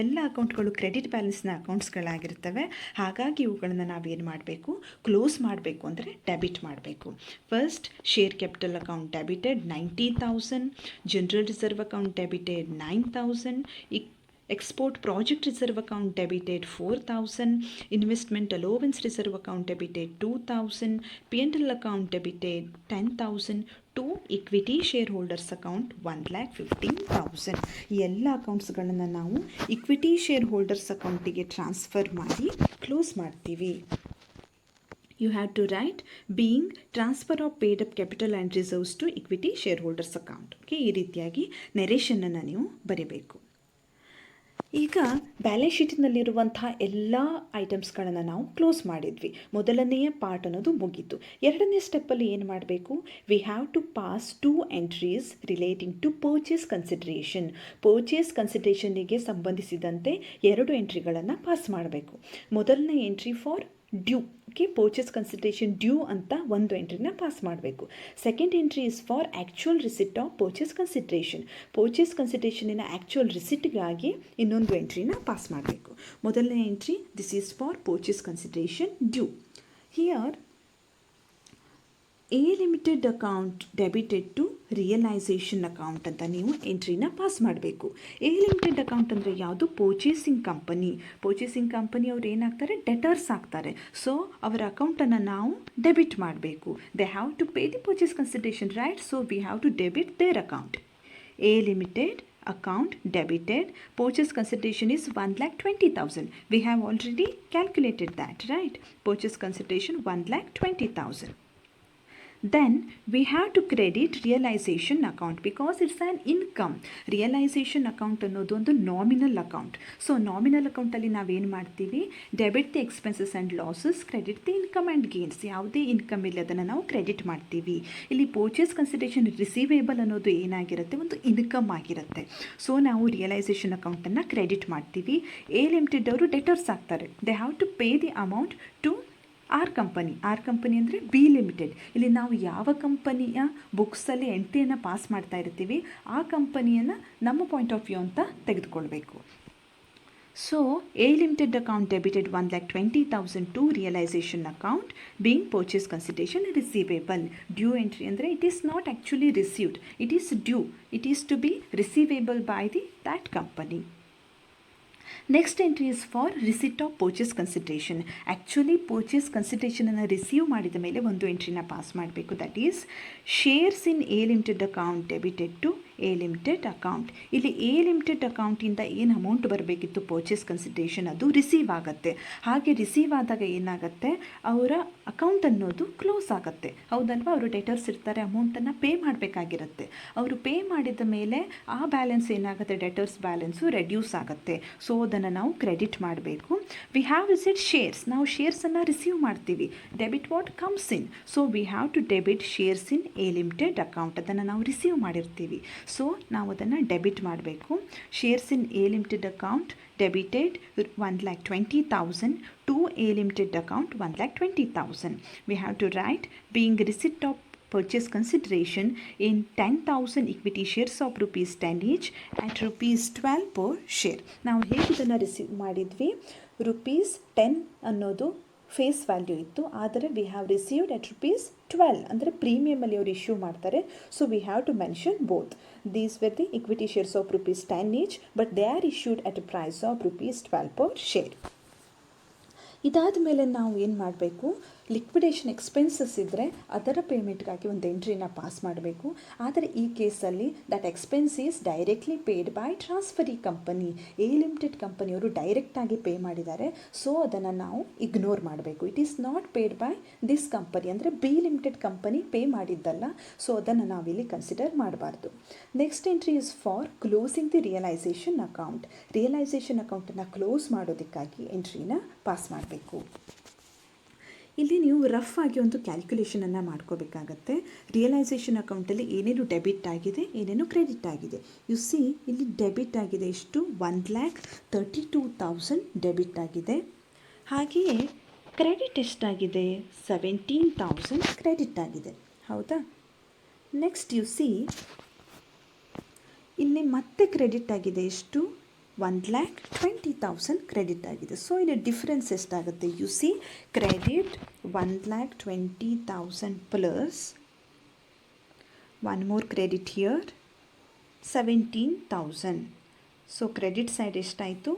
ಎಲ್ಲ ಅಕೌಂಟ್ಗಳು ಕ್ರೆಡಿಟ್ ಬ್ಯಾಲೆನ್ಸ್ನ ಅಕೌಂಟ್ಸ್ಗಳಾಗಿರ್ತವೆ. ಹಾಗಾಗಿ ಇವುಗಳನ್ನು ನಾವೇನು ಮಾಡಬೇಕು? ಕ್ಲೋಸ್ ಮಾಡಬೇಕು ಅಂದರೆ ಡೆಬಿಟ್ ಮಾಡಬೇಕು. First share capital account debited 90,000, general reserve account debited 9,000, export project reserve account debited 4,000, investment allowance reserve account debited 2,000, P&L account debited 10,000, to equity shareholders account 1,15,000. ಈ ಎಲ್ಲ ಅಕೌಂಟ್ಸ್ಗಳನ್ನು ನಾವು ಇಕ್ವಿಟಿ ಶೇರ್ ಹೋಲ್ಡರ್ಸ್ ಅಕೌಂಟಿಗೆ ಟ್ರಾನ್ಸ್ಫರ್ ಮಾಡಿ ಕ್ಲೋಸ್ ಮಾಡ್ತೀವಿ. You have to write being transfer of paid up capital and reserves to equity shareholders account. Okay, ಈ ರೀತಿಯಾಗಿ ನೆರೇಷನನ್ನು ನೀವು ಬರೀಬೇಕು. ಈಗ ಬ್ಯಾಲೆನ್ಸ್ ಶೀಟಿನಲ್ಲಿರುವಂತಹ ಎಲ್ಲ ಐಟಮ್ಸ್ಗಳನ್ನು ನಾವು ಕ್ಲೋಸ್ ಮಾಡಿದ್ವಿ. ಮೊದಲನೆಯ ಪಾರ್ಟ್ ಅನ್ನೋದು ಮುಗೀತು. ಎರಡನೇ ಸ್ಟೆಪ್ಪಲ್ಲಿ ಏನು ಮಾಡಬೇಕು? We have to pass 2 entries relating to purchase consideration. Purchase ಕನ್ಸಿಡ್ರೇಷನ್ನಿಗೆ ಸಂಬಂಧಿಸಿದಂತೆ 2 ಎಂಟ್ರಿಗಳನ್ನು ಪಾಸ್ ಮಾಡಬೇಕು. ಮೊದಲನೇ entry for due. Okay, purchase consideration due ಅಂತ ಒಂದು ಎಂಟ್ರಿನ ಪಾಸ್ ಮಾಡಬೇಕು. Second entry is for actual receipt of purchase consideration. Purchase ಕನ್ಸಿಡ್ರೇಷನಿನ ಆ್ಯಕ್ಚುಯಲ್ ರಿಸಿಟ್ಗಾಗಿ ಇನ್ನೊಂದು ಎಂಟ್ರಿನ ಪಾಸ್ ಮಾಡಬೇಕು. ಮೊದಲನೇ entry, this is for purchase consideration due. Here A limited account debited to realisation account ಅಂತ ನೀವು ಎಂಟ್ರಿನ ಪಾಸ್ ಮಾಡಬೇಕು. ಎ ಲಿಮಿಟೆಡ್ ಅಕೌಂಟ್ ಅಂದರೆ ಯಾವುದು? Purchasing company. ಪರ್ಚೇಸಿಂಗ್ ಕಂಪನಿ ಅವ್ರು ಏನಾಗ್ತಾರೆ? ಡೆಟರ್ಸ್ ಆಗ್ತಾರೆ. ಸೊ ಅವರ ಅಕೌಂಟನ್ನು ನಾವು ಡೆಬಿಟ್ ಮಾಡಬೇಕು. They have to pay the purchase consideration, right? So we have to debit their account. A Limited account debited, purchase consideration is 1,20,000. We have already calculated that, right? Purchase consideration 1,20,000. then we have to credit realization account because it's an income. Realization account ಅನ್ನೋದು ಒಂದು ನಾಮಿನಲ್ ಅಕೌಂಟ್. ಸೊ ನಾಮಿನಲ್ ಅಕೌಂಟಲ್ಲಿ ನಾವೇನು ಮಾಡ್ತೀವಿ, debit the expenses and losses, credit the income and gains. ಯಾವುದೇ ಇನ್ಕಮ್ ಇಲ್ಲ ಅದನ್ನು ನಾವು ಕ್ರೆಡಿಟ್ ಮಾಡ್ತೀವಿ. ಇಲ್ಲಿ ಪರ್ಚೇಸ್ ಕನ್ಸಿಡರೇಷನ್ ರಿಸೀವೇಬಲ್ ಅನ್ನೋದು ಏನಾಗಿರುತ್ತೆ, ಒಂದು ಇನ್ಕಮ್ ಆಗಿರುತ್ತೆ. ಸೊ ನಾವು ರಿಯಲೈಸೇಷನ್ ಅಕೌಂಟನ್ನು ಕ್ರೆಡಿಟ್ ಮಾಡ್ತೀವಿ. ಎ ಲಿಮಿಟೆಡ್ ಅವರು ಡೆಟರ್ಸ್ ಆಗ್ತಾರೆ. They have to pay the amount to our company ಅಂದರೆ ಬಿ ಲಿಮಿಟೆಡ್. ಇಲ್ಲಿ ನಾವು ಯಾವ ಕಂಪನಿಯ ಬುಕ್ಸಲ್ಲಿ ಎಂಟ್ರಿಯನ್ನು ಪಾಸ್ ಮಾಡ್ತಾ ಇರ್ತೀವಿ ಆ ಕಂಪನಿಯನ್ನು ನಮ್ಮ ಪಾಯಿಂಟ್ ಆಫ್ ವ್ಯೂ ಅಂತ ತೆಗೆದುಕೊಳ್ಬೇಕು. So A limited account debited 1,20,000 to realisation account being purchase consideration receivable. Due entry ಅಂದರೆ it is not actually received, it is due, it is to be receivable by that company. Next entry is for receipt of purchase consideration. Actually purchase ಕನ್ಸಿಡರೇಷನನ್ನು ರಿಸೀವ್ ಮಾಡಿದ ಮೇಲೆ ಒಂದು ಎಂಟ್ರಿನ ಪಾಸ್ ಮಾಡಬೇಕು. That is shares in A limited account debited to A limited account. ಇಲ್ಲಿ ಎ ಲಿಮಿಟೆಡ್ ಅಕೌಂಟಿಂದ ಏನು ಅಮೌಂಟ್ ಬರಬೇಕಿತ್ತು ಪರ್ಚೇಸ್ ಕನ್ಸಿಡರೇಷನ್ ಅದು ರಿಸೀವ್ ಆಗುತ್ತೆ. ಹಾಗೆ ರಿಸೀವ್ ಆದಾಗ ಏನಾಗುತ್ತೆ, ಅವರ ಅಕೌಂಟ್ ಅನ್ನೋದು ಕ್ಲೋಸ್ ಆಗುತ್ತೆ. ಹೌದಲ್ವಾ, ಅವರು ಡೆಟರ್ಸ್ ಇರ್ತಾರೆ, ಅಮೌಂಟನ್ನು ಪೇ ಮಾಡಬೇಕಾಗಿರುತ್ತೆ. ಅವರು ಪೇ ಮಾಡಿದ ಮೇಲೆ ಆ ಬ್ಯಾಲೆನ್ಸ್ ಏನಾಗುತ್ತೆ, ಡೆಟರ್ಸ್ ಬ್ಯಾಲೆನ್ಸು ರೆಡ್ಯೂಸ್ ಆಗುತ್ತೆ. ಸೊ ಅದನ್ನು ನಾವು ಕ್ರೆಡಿಟ್ ಮಾಡಬೇಕು. ವಿ ಹ್ಯಾವ್ ರಿಸಿಟ್ ಶೇರ್ಸ್, ನಾವು ಶೇರ್ಸನ್ನು ರಿಸೀವ್ ಮಾಡ್ತೀವಿ. Debit what comes in, so we have to debit shares in A limited account. ಅದನ್ನು ನಾವು ರಿಸೀವ್ ಮಾಡಿರ್ತೀವಿ. ಸೊ ನಾವು ಅದನ್ನು ಡೆಬಿಟ್ ಮಾಡಬೇಕು. Shares in A limited account debited 1,20,000 to A limited account 1,20,000. We have to write being receipt of purchase consideration in 10,000 equity shares of rupees 10 each at rupees 12 per share. ನಾವು ಹೇಗೆ ಇದನ್ನು ರಿಸೀವ್ ಮಾಡಿದ್ವಿ, rupees 10 ಅನ್ನೋದು ಫೇಸ್ ವ್ಯಾಲ್ಯೂ ಇತ್ತು, ಆದರೆ we have received at rupees 12 ಅಂದರೆ ಪ್ರೀಮಿಯಮಲ್ಲಿ ಅವರು ಇಶ್ಯೂ ಮಾಡ್ತಾರೆ. So we have to mention both. These were the equity shares of rupees 10 each, but they are issued at a price of rupees 12 per share. ಇದಾದ ಮೇಲೆ ನಾವು ಏನು ಮಾಡಬೇಕು, ಲಿಕ್ವಿಡೇಷನ್ ಎಕ್ಸ್ಪೆನ್ಸಸ್ ಇದ್ದರೆ ಅದರ ಪೇಮೆಂಟ್ಗಾಗಿ ಒಂದು ಎಂಟ್ರಿನ ಪಾಸ್ ಮಾಡಬೇಕು. ಆದರೆ ಈ ಕೇಸಲ್ಲಿ that expense is directly paid by transferee company. A Limited ಕಂಪನಿಯವರು ಡೈರೆಕ್ಟಾಗಿ ಪೇ ಮಾಡಿದ್ದಾರೆ. ಸೊ ಅದನ್ನು ನಾವು ಇಗ್ನೋರ್ ಮಾಡಬೇಕು. It is not paid by this company, ಅಂದರೆ ಬಿ ಲಿಮಿಟೆಡ್ ಕಂಪನಿ ಪೇ ಮಾಡಿದ್ದಲ್ಲ. ಸೊ ಅದನ್ನು ನಾವಿಲ್ಲಿ ಕನ್ಸಿಡರ್ ಮಾಡಬಾರ್ದು. Next entry is for closing the realisation account. Realisation ಅಕೌಂಟನ್ನು ಕ್ಲೋಸ್ ಮಾಡೋದಕ್ಕಾಗಿ ಎಂಟ್ರಿನ ಪಾಸ್ ಮಾಡಬೇಕು. ಇಲ್ಲಿ ನೀವು ರಫ್ ಆಗಿ ಒಂದು ಕ್ಯಾಲ್ಕುಲೇಷನನ್ನು ಮಾಡ್ಕೋಬೇಕಾಗತ್ತೆ. ರಿಯಲೈಸೇಷನ್ ಅಕೌಂಟಲ್ಲಿ ಏನೇನು ಡೆಬಿಟ್ ಆಗಿದೆ, ಏನೇನು ಕ್ರೆಡಿಟ್ ಆಗಿದೆ. ಯು ಸಿ ಇಲ್ಲಿ ಡೆಬಿಟ್ ಆಗಿದೆ ಎಷ್ಟು, 1,32,000 ಡೆಬಿಟ್ ಆಗಿದೆ. ಹಾಗೆಯೇ ಕ್ರೆಡಿಟ್ ಎಷ್ಟಾಗಿದೆ, 17,000 ಕ್ರೆಡಿಟ್ ಆಗಿದೆ. ಹೌದಾ. ನೆಕ್ಸ್ಟ್ ಯು ಸಿ ಇಲ್ಲಿ ಮತ್ತೆ ಕ್ರೆಡಿಟ್ ಆಗಿದೆ ಎಷ್ಟು, 1,20,000 ಕ್ರೆಡಿಟ್ ಆಗಿದೆ. ಸೊ ಇಲ್ಲಿ ಡಿಫ್ರೆನ್ಸ್ ಎಷ್ಟಾಗುತ್ತೆ, U C credit 1,20,000 plus one more credit here 17,000. So credit side ಎಷ್ಟಾಯಿತು,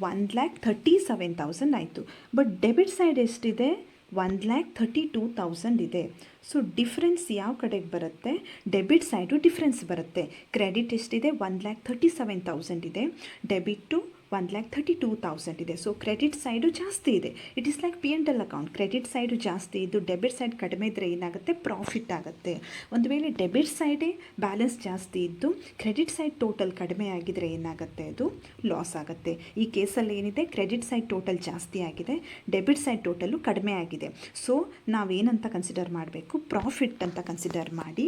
1,37,000 ಆಯಿತು. ಬಟ್ ಡೆಬಿಟ್ ಸೈಡ್ ಎಷ್ಟಿದೆ, 1,32,000 ಇದೆ. ಸೊ ಡಿಫ್ರೆನ್ಸ್ ಯಾವ ಕಡೆಗೆ ಬರುತ್ತೆ, ಡೆಬಿಟ್ ಸೈಡು ಡಿಫ್ರೆನ್ಸ್ ಬರುತ್ತೆ. ಕ್ರೆಡಿಟ್ ಎಷ್ಟಿದೆ, 1,37,000 ಇದೆ, ಡೆಬಿಟ್ಟು 1,32,000 ಇದೆ. ಸೊ ಕ್ರೆಡಿಟ್ ಸೈಡು ಜಾಸ್ತಿ ಇದೆ. It is like P&L account. Credit side ಜಾಸ್ತಿ ಇದ್ದು ಡೆಬಿಟ್ ಸೈಡ್ ಕಡಿಮೆ ಇದ್ದರೆ ಏನಾಗುತ್ತೆ, ಪ್ರಾಫಿಟ್ ಆಗುತ್ತೆ. ಒಂದು ವೇಳೆ ಡೆಬಿಟ್ ಸೈಡೇ ಬ್ಯಾಲೆನ್ಸ್ ಜಾಸ್ತಿ ಇದ್ದು ಕ್ರೆಡಿಟ್ ಸೈಡ್ ಟೋಟಲ್ ಕಡಿಮೆ ಆಗಿದರೆ ಏನಾಗುತ್ತೆ, ಅದು ಲಾಸ್ ಆಗುತ್ತೆ. ಈ ಕೇಸಲ್ಲಿ ಏನಿದೆ, ಕ್ರೆಡಿಟ್ ಸೈಡ್ ಟೋಟಲ್ ಜಾಸ್ತಿ ಆಗಿದೆ, ಡೆಬಿಟ್ ಸೈಡ್ ಟೋಟಲು ಕಡಿಮೆ ಆಗಿದೆ. ಸೊ ನಾವೇನಂತ ಕನ್ಸಿಡರ್ ಮಾಡಬೇಕು, ಪ್ರಾಫಿಟ್ ಅಂತ ಕನ್ಸಿಡರ್ ಮಾಡಿ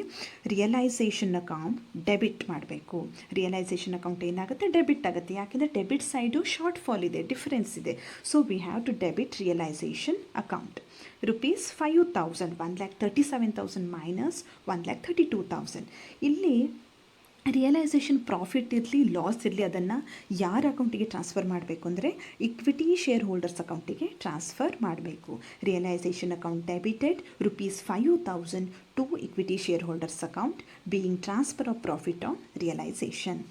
ರಿಯಲೈಸೇಷನ್ ಅಕೌಂಟ್ ಡೆಬಿಟ್ ಮಾಡಬೇಕು. ರಿಯಲೈಸೇಷನ್ ಅಕೌಂಟ್ ಏನಾಗುತ್ತೆ, ಡೆಬಿಟ್ ಆಗುತ್ತೆ. ಯಾಕೆಂದರೆ ಡೆಬಿಟ್ ಸೈಡು ಶಾರ್ಟ್ ಫಾಲ್ ಇದೆ, ಡಿಫರೆನ್ಸ್ ಇದೆ. So we have to debit realisation account. rupees 5,000, 1,37,000 minus 1,32,000. ಇಲ್ಲಿ ರಿಯಲೈಸೇಷನ್ ಪ್ರಾಫಿಟ್ ಇರಲಿ ಲಾಸ್ ಇರಲಿ ಅದನ್ನು ಯಾರ ಅಕೌಂಟಿಗೆ ಟ್ರಾನ್ಸ್ಫರ್ ಮಾಡಬೇಕು ಅಂದರೆ ಇಕ್ವಿಟಿ ಶೇರ್ ಹೋಲ್ಡರ್ಸ್ ಅಕೌಂಟಿಗೆ ಟ್ರಾನ್ಸ್ಫರ್ ಮಾಡಬೇಕು. Realisation account debited rupees 5,000 to equity share holders account being transfer of profit on realisation.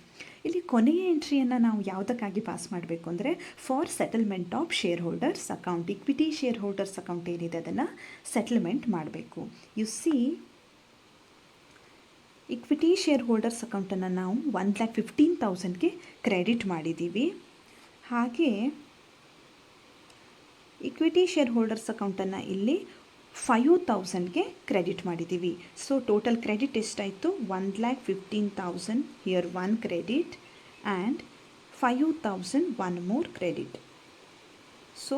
ಇಲ್ಲಿ ಕೊನೆಯ ಎಂಟ್ರಿಯನ್ನು ನಾವು ಯಾವುದಕ್ಕಾಗಿ ಪಾಸ್ ಮಾಡಬೇಕು ಅಂದರೆ for settlement of share holders account. Equity share holders account ಏನಿದೆ ಅದನ್ನು ಸೆಟಲ್ಮೆಂಟ್ ಮಾಡಬೇಕು. You see equity share holders ಅಕೌಂಟನ್ನು ನಾವು 1,15,000ಗೆ ಕ್ರೆಡಿಟ್ ಮಾಡಿದ್ದೀವಿ. ಹಾಗೆ ಇಕ್ವಿಟಿ ಶೇರ್ ಹೋಲ್ಡರ್ಸ್ ಅಕೌಂಟನ್ನು ಇಲ್ಲಿ 5000ಗೆ ಕ್ರೆಡಿಟ್ ಮಾಡಿದ್ದೀವಿ. ಸೊ ಟೋಟಲ್ ಕ್ರೆಡಿಟ್ ಎಷ್ಟಾಯಿತು? 1,15,000 here 1 credit and 5,000 1 more credit. So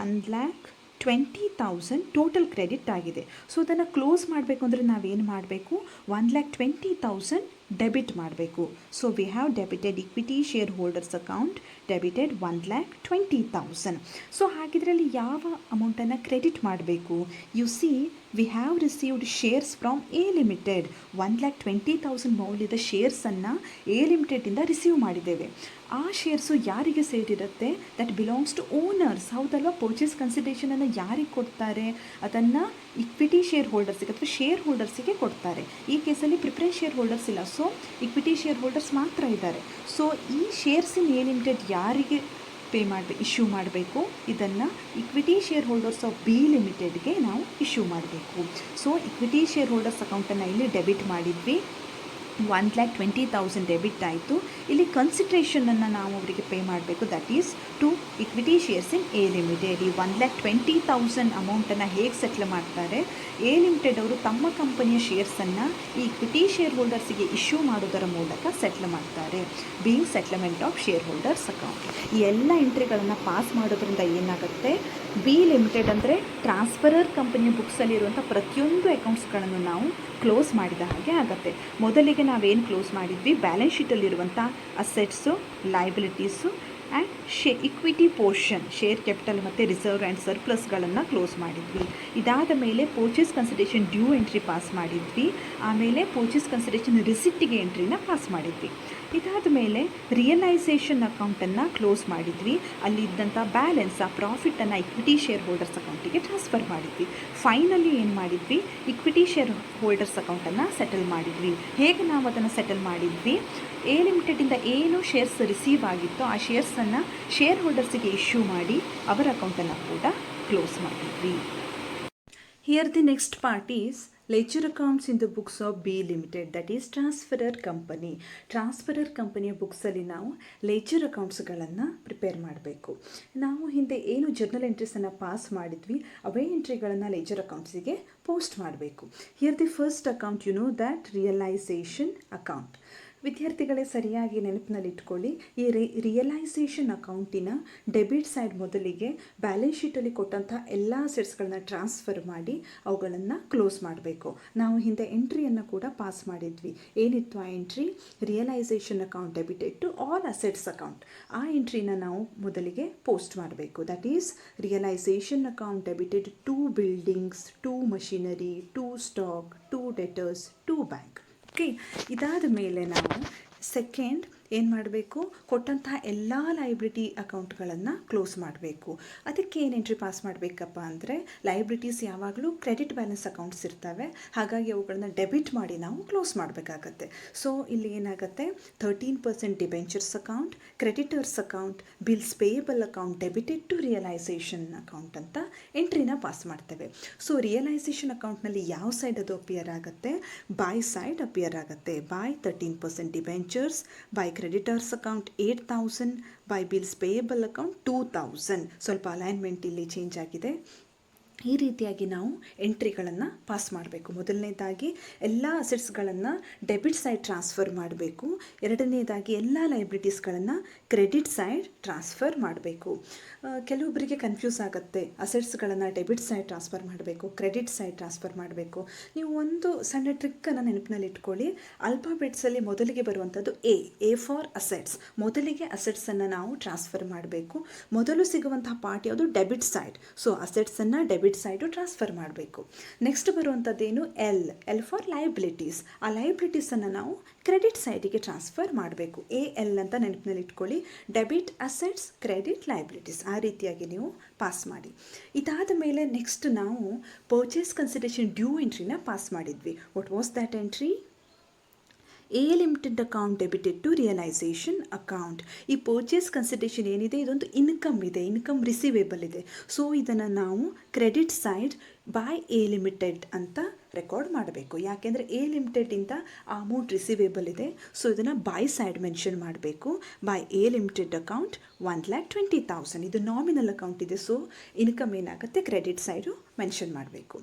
1,20,000 total credit ಆಗಿದೆ. ಸೊ ಅದನ್ನು ಕ್ಲೋಸ್ ಮಾಡಬೇಕು ಅಂದರೆ ನಾವೇನು ಮಾಡಬೇಕು? 1,20,000 ಡೆಬಿಟ್ ಮಾಡಬೇಕು. So we have debited equity share holders account debited 1,20,000. So ಹಾಗಿದ್ರೆ ಅಲ್ಲಿ ಯಾವ ಅಮೌಂಟನ್ನು ಕ್ರೆಡಿಟ್ ಮಾಡಬೇಕು? You C V have received shares from A limited. 1,20,000 ಮೌಲ್ಯದ ಶೇರ್ಸನ್ನು ಎ ಲಿಮಿಟೆಡಿಂದ ರಿಸೀವ್ ಮಾಡಿದ್ದೇವೆ. ಆ ಶೇರ್ಸು ಯಾರಿಗೆ ಸೇರಿರುತ್ತೆ? That belongs to owners. ಹೌದಲ್ವಾ? ಪರ್ಚೇಸ್ ಕನ್ಸಿಡರೇಷನನ್ನು ಯಾರಿಗೆ ಕೊಡ್ತಾರೆ? ಅದನ್ನು ಇಕ್ವಿಟಿ ಶೇರ್ ಹೋಲ್ಡರ್ಸಿಗೆ ಅಥವಾ ಶೇರ್ ಹೋಲ್ಡರ್ಸಿಗೆ ಕೊಡ್ತಾರೆ. ಈ ಕೇಸಲ್ಲಿ ಪ್ರಿಫರೆನ್ಸ್ ಶೇರ್ ಹೋಲ್ಡರ್ಸ್ ಇಲ್ಲ, ಸೊ ಇಕ್ವಿಟಿ ಶೇರ್ ಹೋಲ್ಡರ್ಸ್ ಮಾತ್ರ ಇದ್ದಾರೆ. ಸೊ ಈ ಶೇರ್ಸ್ ಇನ್ ಎ ಲಿಮಿಟೆಡ್ ಯಾರಿಗೆ ಇಶ್ಯೂ ಮಾಡಬೇಕು? ಇದನ್ನು equity share holders of B ಲಿಮಿಟೆಡ್ಗೆ ನಾವು ಇಶ್ಯೂ ಮಾಡಬೇಕು. ಸೊ ಇಕ್ವಿಟಿ ಶೇರ್ ಹೋಲ್ಡರ್ಸ್ ಅಕೌಂಟನ್ನು ಇಲ್ಲಿ ಡೆಬಿಟ್ ಮಾಡಿದ್ವಿ. 1,20,000 ಡೆಬಿಟ್ ಆಯಿತು. ಇಲ್ಲಿ ಕನ್ಸಿಡ್ರೇಷನನ್ನು ನಾವು ಅವರಿಗೆ ಪೇ ಮಾಡಬೇಕು. That is to equity shares in A Limited. ಈ 1,20,000 ಅಮೌಂಟನ್ನು ಹೇಗೆ ಸೆಟ್ಲ್ ಮಾಡ್ತಾರೆ? ಎ ಲಿಮಿಟೆಡ್ ಅವರು ತಮ್ಮ ಕಂಪನಿಯ ಶೇರ್ಸನ್ನು ಈ ಇಕ್ವಿಟಿ ಶೇರ್ ಹೋಲ್ಡರ್ಸಿಗೆ ಇಶ್ಯೂ ಮಾಡೋದರ ಮೂಲಕ ಸೆಟ್ಲ್ ಮಾಡ್ತಾರೆ. Being settlement of share holders account. ಈ ಎಲ್ಲ ಎಂಟ್ರಿಗಳನ್ನು ಪಾಸ್ ಮಾಡೋದ್ರಿಂದ ಏನಾಗುತ್ತೆ? ಬಿ ಲಿಮಿಟೆಡ್ ಅಂದರೆ ಟ್ರಾನ್ಸ್ಫರರ್ ಕಂಪನಿಯ ಬುಕ್ಸಲ್ಲಿರುವಂಥ ಪ್ರತಿಯೊಂದು ಅಕೌಂಟ್ಸ್ಗಳನ್ನು ನಾವು ಕ್ಲೋಸ್ ಮಾಡಿದ ಹಾಗೆ ಆಗುತ್ತೆ. ಮೊದಲಿಗೆ ನಾವೇನು ಕ್ಲೋಸ್ ಮಾಡಿದ್ವಿ? ಬ್ಯಾಲೆನ್ಸ್ ಶೀಟಲ್ಲಿರುವಂಥ assets, liabilities and equity portion, share capital ಮತ್ತು ರಿಸರ್ವ್ ಆ್ಯಂಡ್ ಸರ್ಪ್ಲಸ್ಗಳನ್ನು ಕ್ಲೋಸ್ ಮಾಡಿದ್ವಿ. ಇದಾದ ಮೇಲೆ purchase consideration due entry pass ಮಾಡಿದ್ವಿ. ಆಮೇಲೆ ಪರ್ಚೇಸ್ ಕನ್ಸಿಡರೇಷನ್ ರಿಸಿಪ್ಟಿಗೆ ಎಂಟ್ರಿನ ಪಾಸ್ ಮಾಡಿದ್ವಿ. ಇದಾದ ಮೇಲೆ ರಿಯಲೈಸೇಷನ್ ಅಕೌಂಟನ್ನು ಕ್ಲೋಸ್ ಮಾಡಿದ್ವಿ. ಅಲ್ಲಿದ್ದಂಥ ಬ್ಯಾಲೆನ್ಸ್, ಆ ಪ್ರಾಫಿಟನ್ನು ಇಕ್ವಿಟಿ ಶೇರ್ ಹೋಲ್ಡರ್ಸ್ ಅಕೌಂಟಿಗೆ ಟ್ರಾನ್ಸ್ಫರ್ ಮಾಡಿದ್ವಿ. ಫೈನಲಿ ಏನು ಮಾಡಿದ್ವಿ? ಇಕ್ವಿಟಿ ಶೇರ್ ಹೋಲ್ಡರ್ಸ್ ಅಕೌಂಟನ್ನು ಸೆಟಲ್ ಮಾಡಿದ್ವಿ. ಹೇಗೆ ನಾವು ಅದನ್ನು ಸೆಟಲ್ ಮಾಡಿದ್ವಿ? ಎ ಲಿಮಿಟೆಡಿಂದ ಏನು ಶೇರ್ಸ್ ರಿಸೀವ್ ಆಗಿತ್ತೋ ಆ ಶೇರ್ಸನ್ನು ಶೇರ್ ಹೋಲ್ಡರ್ಸಿಗೆ ಇಶ್ಯೂ ಮಾಡಿ ಅವರ ಅಕೌಂಟನ್ನು ಕೂಡ ಕ್ಲೋಸ್ ಮಾಡಿದ್ವಿ. Here the next part is leisure accounts in the books of B limited, that is transferor company. Transferor ಕಂಪನಿಯ ಬುಕ್ಸಲ್ಲಿ ನಾವು ಲೆಜರ್ ಅಕೌಂಟ್ಸ್ಗಳನ್ನು ಪ್ರಿಪೇರ್ ಮಾಡಬೇಕು. ನಾವು ಹಿಂದೆ ಏನು ಜರ್ನಲ್ ಎಂಟ್ರೀಸನ್ನು ಪಾಸ್ ಮಾಡಿದ್ವಿ ಅವೇ ಎಂಟ್ರಿಗಳನ್ನು ಲೆಜರ್ ಅಕೌಂಟ್ಸಿಗೆ ಪೋಸ್ಟ್ ಮಾಡಬೇಕು. Here the first account you know that realisation account. ವಿದ್ಯಾರ್ಥಿಗಳೇ ಸರಿಯಾಗಿ ನೆನಪಿನಲ್ಲಿಟ್ಕೊಳ್ಳಿ. ಈ ರಿಯಲೈಸೇಷನ್ ಅಕೌಂಟಿನ ಡೆಬಿಟ್ ಸೈಡ್ ಮೊದಲಿಗೆ ಬ್ಯಾಲೆನ್ಸ್ ಶೀಟಲ್ಲಿ ಕೊಟ್ಟಂಥ ಎಲ್ಲ ಅಸೆಟ್ಸ್ಗಳನ್ನ ಟ್ರಾನ್ಸ್ಫರ್ ಮಾಡಿ ಅವುಗಳನ್ನು ಕ್ಲೋಸ್ ಮಾಡಬೇಕು. ನಾವು ಹಿಂದೆ ಎಂಟ್ರಿಯನ್ನು ಕೂಡ ಪಾಸ್ ಮಾಡಿದ್ವಿ. ಏನಿತ್ತು ಆ entry? Realisation account debited to all assets account. ಆ ಎಂಟ್ರಿನ ನಾವು ಮೊದಲಿಗೆ ಪೋಸ್ಟ್ ಮಾಡಬೇಕು. That is realisation account debited to buildings, to machinery, to stock, to debtors, to bank. Okay, ಇದಾದ ಮೇಲೆ ನಾವು ಸೆಕೆಂಡ್ ಏನು ಮಾಡಬೇಕು? ಕೊಟ್ಟಂತಹ ಎಲ್ಲ ಲೈಬಿಲಿಟಿ ಅಕೌಂಟ್ಗಳನ್ನು ಕ್ಲೋಸ್ ಮಾಡಬೇಕು. ಅದಕ್ಕೆ ಏನು ಎಂಟ್ರಿ ಪಾಸ್ ಮಾಡಬೇಕಪ್ಪ ಅಂದರೆ, ಲೈಬಿಲಿಟೀಸ್ ಯಾವಾಗಲೂ ಕ್ರೆಡಿಟ್ ಬ್ಯಾಲೆನ್ಸ್ ಅಕೌಂಟ್ಸ್ ಇರ್ತವೆ, ಹಾಗಾಗಿ ಅವುಗಳನ್ನ ಡೆಬಿಟ್ ಮಾಡಿ ನಾವು ಕ್ಲೋಸ್ ಮಾಡಬೇಕಾಗತ್ತೆ. ಸೊ ಇಲ್ಲಿ ಏನಾಗುತ್ತೆ? 13% debentures account, creditors account, bills payable account debited to realisation account ಅಂತ ಎಂಟ್ರಿನ ಪಾಸ್ ಮಾಡ್ತೇವೆ. ಸೊ ರಿಯಲೈಸೇಷನ್ ಅಕೌಂಟ್ನಲ್ಲಿ ಯಾವ ಸೈಡ್ ಅದು ಅಪಿಯರ್ ಆಗುತ್ತೆ? ಬೈ ಸೈಡ್ ಅಪಿಯರ್ ಆಗುತ್ತೆ. By 13% debentures, by creditors account 8,000, by bills payable account 2,000. ಸ್ವಲ್ಪ ಅಲೈನ್ಮೆಂಟ್ ಇಲ್ಲಿ ಚೇಂಜ್ ಆಗಿದೆ. ಈ ರೀತಿಯಾಗಿ ನಾವು ಎಂಟ್ರಿಗಳನ್ನು ಪಾಸ್ ಮಾಡಬೇಕು. ಮೊದಲನೇದಾಗಿ ಎಲ್ಲ ಅಸೆಟ್ಸ್ಗಳನ್ನು ಡೆಬಿಟ್ ಸೈಡ್ ಟ್ರಾನ್ಸ್ಫರ್ ಮಾಡಬೇಕು. ಎರಡನೇದಾಗಿ ಎಲ್ಲ ಲೈಬಿಲಿಟೀಸ್ಗಳನ್ನು ಕ್ರೆಡಿಟ್ ಸೈಡ್ ಟ್ರಾನ್ಸ್ಫರ್ ಮಾಡಬೇಕು. ಕೆಲವೊಬ್ಬರಿಗೆ ಕನ್ಫ್ಯೂಸ್ ಆಗುತ್ತೆ, ಅಸೆಟ್ಸ್ಗಳನ್ನು ಡೆಬಿಟ್ ಸೈಡ್ ಟ್ರಾನ್ಸ್ಫರ್ ಮಾಡಬೇಕು, ಕ್ರೆಡಿಟ್ ಸೈಡ್ ಟ್ರಾನ್ಸ್ಫರ್ ಮಾಡಬೇಕು. ನೀವು ಒಂದು ಸಣ್ಣ ಟ್ರಿಕ್ಕನ್ನು ನೆನಪಿನಲ್ಲಿ ಇಟ್ಕೊಳ್ಳಿ. ಆಲ್ಫಾಬೆಟ್ಸಲ್ಲಿ ಮೊದಲಿಗೆ ಬರುವಂಥದ್ದು ಎ ಫಾರ್ ಅಸೆಟ್ಸ್. ಮೊದಲಿಗೆ ಅಸೆಟ್ಸನ್ನು ನಾವು ಟ್ರಾನ್ಸ್ಫರ್ ಮಾಡಬೇಕು. ಮೊದಲು ಸಿಗುವಂತಹ ಪಾರ್ಟ್ ಯಾವುದು? Debit side. ಸೊ ಅಸೆಟ್ಸನ್ನು ಡೆಬಿಟ್ ಸೈಡು ಟ್ರಾನ್ಸ್ಫರ್ ಮಾಡಬೇಕು. ನೆಕ್ಸ್ಟ್ ಬರುವಂಥದ್ದೇನು? L for liabilities. ಆ ಲೈಬಿಲಿಟೀಸನ್ನು ನಾವು ಕ್ರೆಡಿಟ್ ಸೈಡಿಗೆ ಟ್ರಾನ್ಸ್ಫರ್ ಮಾಡಬೇಕು. ಎಲ್ ಅಂತ ನೆನಪಿನಲ್ಲಿ ಇಟ್ಕೊಳ್ಳಿ. Debit assets, credit liabilities. ಆ ರೀತಿಯಾಗಿ ನೀವು ಪಾಸ್ ಮಾಡಿ. ಇದಾದ ಮೇಲೆ ನೆಕ್ಸ್ಟ್ ನಾವು ಪರ್ಚೇಸ್ ಕನ್ಸಿಡರೇಷನ್ ಡ್ಯೂ ಎಂಟ್ರಿನ ಪಾಸ್ ಮಾಡಿದ್ವಿ. What was that entry? A limited account debited to realisation account. ಈ ಪರ್ಚೇಸ್ ಕನ್ಸಿಡರೇಷನ್ ಏನಿದೆ, ಇದೊಂದು ಇನ್ಕಮ್ ಇದೆ, ಇನ್ಕಮ್ ರಿಸೀವೇಬಲ್ ಇದೆ. ಸೊ ಇದನ್ನು ನಾವು credit side by A limited ಅಂತ ರೆಕಾರ್ಡ್ ಮಾಡಬೇಕು. ಯಾಕೆಂದರೆ ಎ ಲಿಮಿಟೆಡಿಂದ ಆ ಅಮೌಂಟ್ ರಿಸೀವೇಬಲ್ ಇದೆ, ಸೊ ಇದನ್ನು ಬೈ ಸೈಡ್ ಮೆನ್ಷನ್ ಮಾಡಬೇಕು. ಬೈ ಎ ಲಿಮಿಟೆಡ್ ಅಕೌಂಟ್ 1,20,000 ಇದು ನಾಮಿನಲ್ ಅಕೌಂಟ್ ಇದೆ, ಸೊ ಇನ್ಕಮ್ ಏನಾಗುತ್ತೆ ಕ್ರೆಡಿಟ್ ಸೈಡು ಮೆನ್ಷನ್ ಮಾಡಬೇಕು.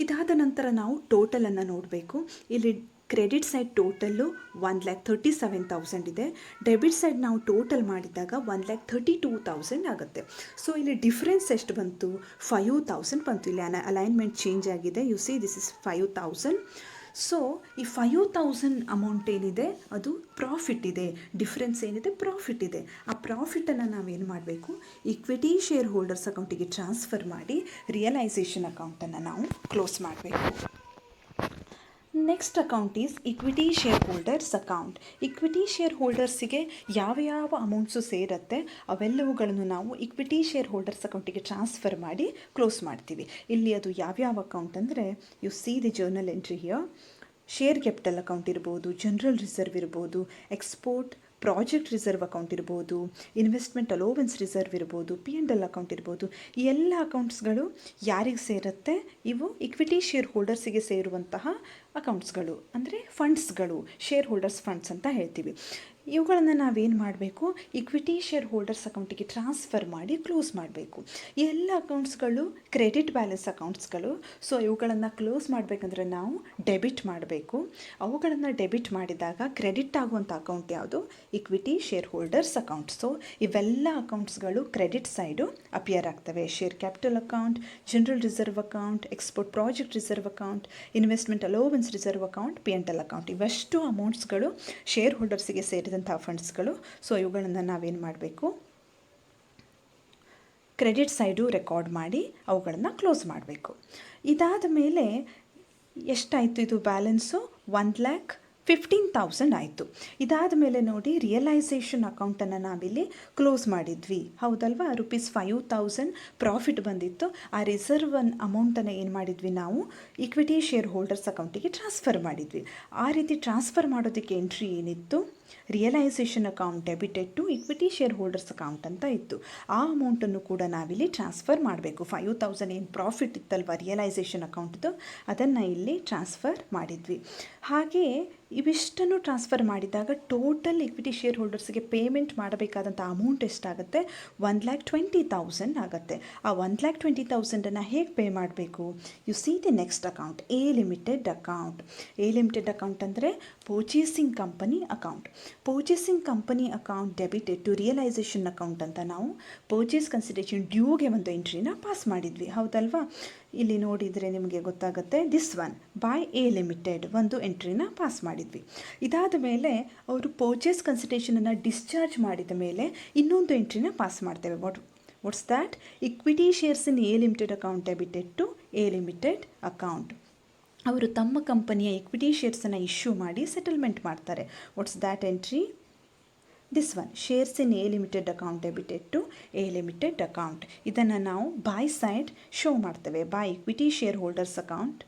ಇದಾದ ನಂತರ ನಾವು ಟೋಟಲನ್ನು ನೋಡಬೇಕು. ಇಲ್ಲಿ ಕ್ರೆಡಿಟ್ ಸೈಡ್ ಟೋಟಲ್ಲು 1,37,000 ಇದೆ. ಡೆಬಿಟ್ ಸೈಡ್ ನಾವು ಟೋಟಲ್ ಮಾಡಿದಾಗ 1,32,000 ಆಗುತ್ತೆ. ಸೊ ಇಲ್ಲಿ ಡಿಫ್ರೆನ್ಸ್ ಎಷ್ಟು ಬಂತು? 5,000 ಬಂತು. ಇಲ್ಲಿ ಅಲೈನ್ಮೆಂಟ್ ಚೇಂಜ್ ಆಗಿದೆ. U see this is 5,000. So ಈ 5,000 ಅಮೌಂಟ್ ಏನಿದೆ ಅದು ಪ್ರಾಫಿಟ್ ಇದೆ. ಡಿಫ್ರೆನ್ಸ್ ಏನಿದೆ ಪ್ರಾಫಿಟ್ ಇದೆ. ಆ ಪ್ರಾಫಿಟನ್ನು ನಾವೇನು ಮಾಡಬೇಕು? ಈಕ್ವಿಟಿ ಶೇರ್ ಹೋಲ್ಡರ್ಸ್ ಅಕೌಂಟಿಗೆ ಟ್ರಾನ್ಸ್ಫರ್ ಮಾಡಿ ರಿಯಲೈಸೇಷನ್ ಅಕೌಂಟನ್ನು ನಾವು ಕ್ಲೋಸ್ ಮಾಡಬೇಕು. Next account is equity share holders account. Equity share ಹೋಲ್ಡರ್ಸಿಗೆ ಯಾವ ಅಮೌಂಟ್ಸು ಸೇರುತ್ತೆ ಅವೆಲ್ಲವುಗಳನ್ನು ನಾವು ಇಕ್ವಿಟಿ ಶೇರ್ ಹೋಲ್ಡರ್ಸ್ ಅಕೌಂಟಿಗೆ ಟ್ರಾನ್ಸ್ಫರ್ ಮಾಡಿ ಕ್ಲೋಸ್ ಮಾಡ್ತೀವಿ. ಇಲ್ಲಿ ಅದು ಯಾವ್ಯಾವ ಅಕೌಂಟ್ ಅಂದರೆ, you see the journal entry here. Share capital account ಇರ್ಬೋದು, ಜನರಲ್ ರಿಸರ್ವ್ ಇರ್ಬೋದು, ಎಕ್ಸ್ಪೋರ್ಟ್ ಪ್ರಾಜೆಕ್ಟ್ ರಿಸರ್ವ್ ಅಕೌಂಟ್ ಇರ್ಬೋದು, ಇನ್ವೆಸ್ಟ್ಮೆಂಟ್ ಅಲೋವೆನ್ಸ್ ರಿಸರ್ವ್ ಇರ್ಬೋದು, P&L ಅಕೌಂಟ್ ಇರ್ಬೋದು. ಈ ಎಲ್ಲ ಅಕೌಂಟ್ಸ್ಗಳು ಯಾರಿಗೆ ಸೇರುತ್ತೆ? ಇವು ಇಕ್ವಿಟಿ ಶೇರ್ ಹೋಲ್ಡರ್ಸಿಗೆ ಸೇರುವಂತಹ ಅಕೌಂಟ್ಸ್ಗಳು, ಅಂದರೆ ಫಂಡ್ಸ್ಗಳು, ಶೇರ್ ಹೋಲ್ಡರ್ಸ್ ಫಂಡ್ಸ್ ಅಂತ ಹೇಳ್ತೀವಿ. ಇವುಗಳನ್ನು ನಾವೇನು ಮಾಡಬೇಕು? ಇಕ್ವಿಟಿ ಶೇರ್ ಹೋಲ್ಡರ್ಸ್ ಅಕೌಂಟಿಗೆ ಟ್ರಾನ್ಸ್ಫರ್ ಮಾಡಿ ಕ್ಲೋಸ್ ಮಾಡಬೇಕು. ಈ ಎಲ್ಲ ಅಕೌಂಟ್ಸ್ಗಳು ಕ್ರೆಡಿಟ್ ಬ್ಯಾಲೆನ್ಸ್ ಅಕೌಂಟ್ಸ್ಗಳು. ಸೊ ಇವುಗಳನ್ನು ಕ್ಲೋಸ್ ಮಾಡಬೇಕಂದ್ರೆ ನಾವು ಡೆಬಿಟ್ ಮಾಡಬೇಕು. ಅವುಗಳನ್ನು ಡೆಬಿಟ್ ಮಾಡಿದಾಗ ಕ್ರೆಡಿಟ್ ಆಗುವಂಥ ಅಕೌಂಟ್ ಯಾವುದು? Equity share holders account. So ಇವೆಲ್ಲ ಅಕೌಂಟ್ಸ್ಗಳು ಕ್ರೆಡಿಟ್ ಸೈಡು ಅಪಿಯರ್ ಆಗ್ತವೆ. Share capital account, general reserve account, export project reserve account, investment allowance reserve account, P&L account. ಇವೆಷ್ಟು ಅಮೌಂಟ್ಸ್ಗಳು ಶೇರ್ ಹೋಲ್ಡರ್ಸಿಗೆ ಸೇರಿದಂಥ ಫಂಡ್ಸ್ಗಳು. ಸೊ ಇವುಗಳನ್ನು ನಾವೇನು ಮಾಡಬೇಕು? ಕ್ರೆಡಿಟ್ ಸೈಡು ರೆಕಾರ್ಡ್ ಮಾಡಿ ಅವುಗಳನ್ನು ಕ್ಲೋಸ್ ಮಾಡಬೇಕು. ಇದಾದ ಮೇಲೆ ಎಷ್ಟಾಯಿತು? ಇದು ಬ್ಯಾಲೆನ್ಸು 1,15,000 ಆಯಿತು. ಇದಾದ ಮೇಲೆ ನೋಡಿ, ರಿಯಲೈಸೇಷನ್ ಅಕೌಂಟನ್ನು ನಾವಿಲ್ಲಿ ಕ್ಲೋಸ್ ಮಾಡಿದ್ವಿ, ಹೌದಲ್ವಾ? ₹5,000 ಪ್ರಾಫಿಟ್ ಬಂದಿತ್ತು. ಆ ರಿಸರ್ವ್ ಅಮೌಂಟನ್ನು ಏನು ಮಾಡಿದ್ವಿ ನಾವು? ಇಕ್ವಿಟಿ ಶೇರ್ ಹೋಲ್ಡರ್ಸ್ ಅಕೌಂಟಿಗೆ ಟ್ರಾನ್ಸ್ಫರ್ ಮಾಡಿದ್ವಿ. ಆ ರೀತಿ ಟ್ರಾನ್ಸ್ಫರ್ ಮಾಡೋದಕ್ಕೆ ಎಂಟ್ರಿ ಏನಿತ್ತು? Realisation account debited to equity share holders account ಅಂತ ಇತ್ತು. ಆ ಅಮೌಂಟನ್ನು ಕೂಡ ನಾವಿಲ್ಲಿ ಟ್ರಾನ್ಸ್ಫರ್ ಮಾಡಬೇಕು. 5,000 ಏನು ಪ್ರಾಫಿಟ್ ಇತ್ತಲ್ವ ರಿಯಲೈಸೇಷನ್ ಅಕೌಂಟ್ದು, ಅದನ್ನು ಇಲ್ಲಿ ಟ್ರಾನ್ಸ್ಫರ್ ಮಾಡಿದ್ವಿ. ಹಾಗೆಯೇ ಇವಿಷ್ಟನ್ನು ಟ್ರಾನ್ಸ್ಫರ್ ಮಾಡಿದಾಗ ಟೋಟಲ್ ಇಕ್ವಿಟಿ ಶೇರ್ ಹೋಲ್ಡರ್ಸ್ಗೆ ಪೇಮೆಂಟ್ ಮಾಡಬೇಕಾದಂಥ ಅಮೌಂಟ್ ಎಷ್ಟಾಗುತ್ತೆ? 1,20,000 ಆಗುತ್ತೆ. ಆ 1,20,000 ಹೇಗೆ ಪೇ ಮಾಡಬೇಕು? You see the next account, A limited account. A limited account ಅಂದರೆ purchasing company account. Purchasing company account debited to realisation account ಅಂತ ನಾವು ಪರ್ಚೇಸ್ ಕನ್ಸಿಡರೇಷನ್ ಡ್ಯೂಗೆ ಒಂದು ಎಂಟ್ರಿನ ಪಾಸ್ ಮಾಡಿದ್ವಿ, ಹೌದಲ್ವಾ? ಇಲ್ಲಿ ನೋಡಿದರೆ ನಿಮಗೆ ಗೊತ್ತಾಗುತ್ತೆ. This one by A limited ಒಂದು ಎಂಟ್ರಿನ ಪಾಸ್ ಮಾಡಿದ್ವಿ. ಇದಾದ ಮೇಲೆ ಅವರು ಪರ್ಚೇಸ್ ಕನ್ಸಿಡರೇಷನನ್ನು ಡಿಸ್ಚಾರ್ಜ್ ಮಾಡಿದ ಮೇಲೆ ಇನ್ನೊಂದು ಎಂಟ್ರಿನ ಪಾಸ್ ಮಾಡ್ತೇವೆ. What's that? Equity shares in A limited account debited to A limited account. ಅವರು ತಮ್ಮ ಕಂಪನಿಯ ಇಕ್ವಿಟಿ ಶೇರ್ಸನ್ನು ಇಶ್ಯೂ ಮಾಡಿ ಸೆಟಲ್ಮೆಂಟ್ ಮಾಡ್ತಾರೆ. What's that entry? This one, shares in A limited account debited to A limited account. ಇದನ್ನು ನಾವು ಬೈ ಸೈಡ್ ಶೋ ಮಾಡ್ತೇವೆ. By equity share holders account